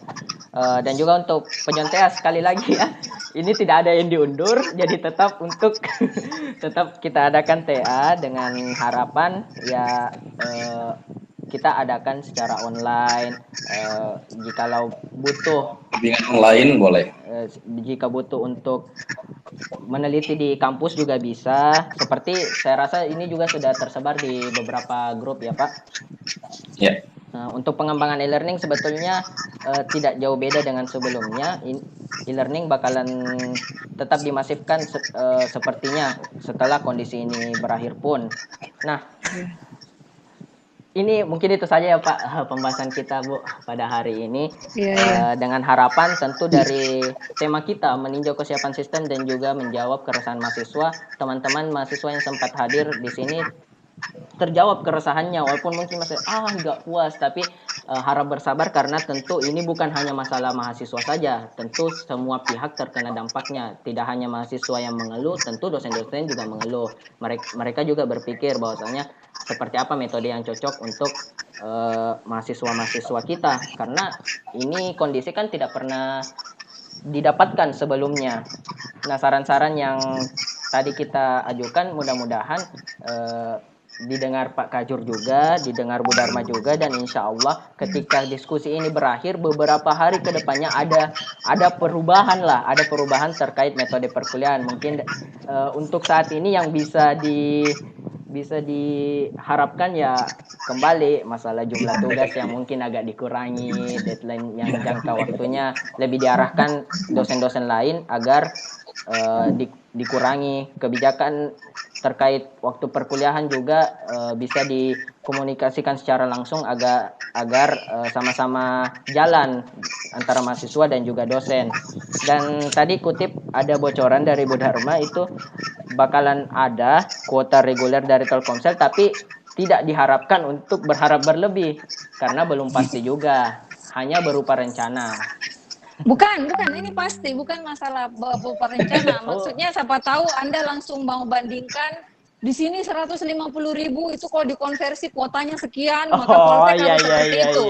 Dan juga untuk penyontea sekali lagi ya, ini tidak ada yang diundur, jadi tetap tetap kita adakan TA dengan harapan ya kita adakan secara online. Jikalau butuh bimbingan online boleh. Jika butuh untuk meneliti di kampus juga bisa. Seperti saya rasa ini juga sudah tersebar di beberapa grup ya Pak. Ya. Untuk pengembangan e-learning sebetulnya tidak jauh beda dengan sebelumnya. E-learning bakalan tetap dimasifkan sepertinya setelah kondisi ini berakhir pun. Nah, ini mungkin itu saja ya Pak pembahasan kita Bu pada hari ini. Dengan harapan tentu dari tema kita meninjau kesiapan sistem dan juga menjawab keresahan mahasiswa, teman-teman mahasiswa yang sempat hadir di sini terjawab keresahannya, walaupun mungkin masih nggak puas, tapi harap bersabar karena tentu ini bukan hanya masalah mahasiswa saja, tentu semua pihak terkena dampaknya, tidak hanya mahasiswa yang mengeluh, tentu dosen-dosen juga mengeluh. Mereka juga berpikir bahwasanya seperti apa metode yang cocok untuk mahasiswa-mahasiswa kita, karena ini kondisi kan tidak pernah didapatkan sebelumnya. Nah, saran-saran yang tadi kita ajukan mudah-mudahan didengar Pak Kajur juga, didengar Bu Dharma juga, dan insya Allah ketika diskusi ini berakhir beberapa hari ke depannya ada perubahan terkait metode perkuliahan. Mungkin untuk saat ini yang bisa diharapkan ya kembali masalah jumlah tugas yang mungkin agak dikurangi, deadline yang jangka waktunya lebih diarahkan dosen-dosen lain agar dikurangi, kebijakan terkait waktu perkuliahan juga bisa dikomunikasikan secara langsung agar sama-sama jalan antara mahasiswa dan juga dosen. Dan tadi kutip ada bocoran dari Bu Dharma itu bakalan ada kuota reguler dari Telkomsel, tapi tidak diharapkan untuk berharap berlebih karena belum pasti juga, hanya berupa rencana. Bukan, ini pasti bukan masalah berupa rencana. Maksudnya siapa tahu Anda langsung mau bandingkan di sini 150.000 itu kalau dikonversi kuotanya sekian, maka Poltek harus seperti itu.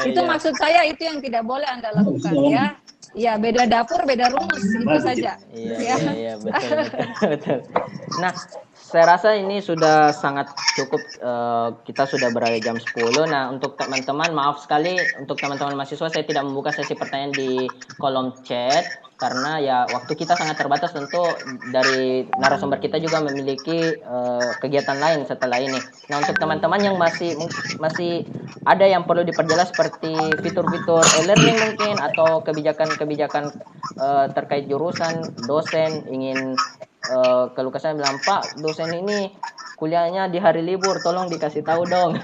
Itu maksud saya, itu yang tidak boleh Anda lakukan ya. Ya, beda dapur, beda rumus, itu saja. Iya, betul. Nah, saya rasa ini sudah sangat cukup, kita sudah berada jam 10. Nah, untuk teman-teman, maaf sekali untuk teman-teman mahasiswa saya tidak membuka sesi pertanyaan di kolom chat karena ya waktu kita sangat terbatas, tentu dari narasumber kita juga memiliki kegiatan lain setelah ini. Nah, untuk teman-teman yang masih ada yang perlu diperjelas seperti fitur-fitur e-learning mungkin atau kebijakan terkait jurusan, dosen ingin keluh kesah bilang, Pak, dosen ini kuliahnya di hari libur, tolong dikasih tahu dong.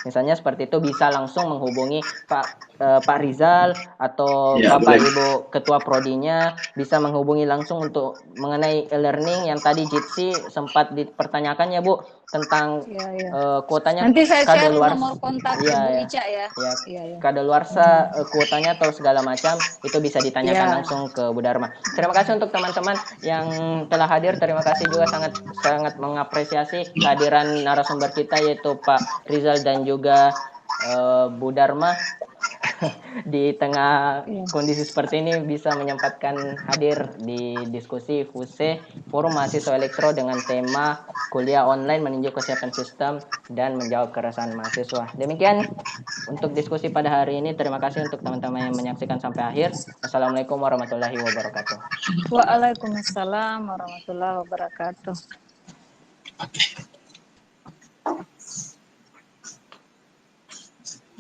Misalnya seperti itu bisa langsung menghubungi Pak Rizal atau Bapak Ibu Ketua Prodinya, bisa menghubungi langsung untuk mengenai e-learning yang tadi Jitsi sempat dipertanyakan ya Bu tentang kuotanya. Nanti saya share nomor kontak Ibu Ica ya. Kadaluarsa kuotanya atau segala macam itu bisa ditanyakan langsung ke Bu Dharma. Terima kasih untuk teman-teman yang telah hadir. Terima kasih juga sangat mengapresiasi kehadiran narasumber kita yaitu Pak Rizal dan juga Bu Dharma. di tengah Iya. kondisi seperti ini bisa menyempatkan hadir di diskusi FUSE Forum Mahasiswa Elektro dengan tema kuliah online meninjau kesiapan sistem dan menjawab keresahan mahasiswa. Demikian untuk diskusi pada hari ini. Terima kasih untuk teman-teman yang menyaksikan sampai akhir. Wassalamualaikum warahmatullahi wabarakatuh. Waalaikumsalam warahmatullahi wabarakatuh.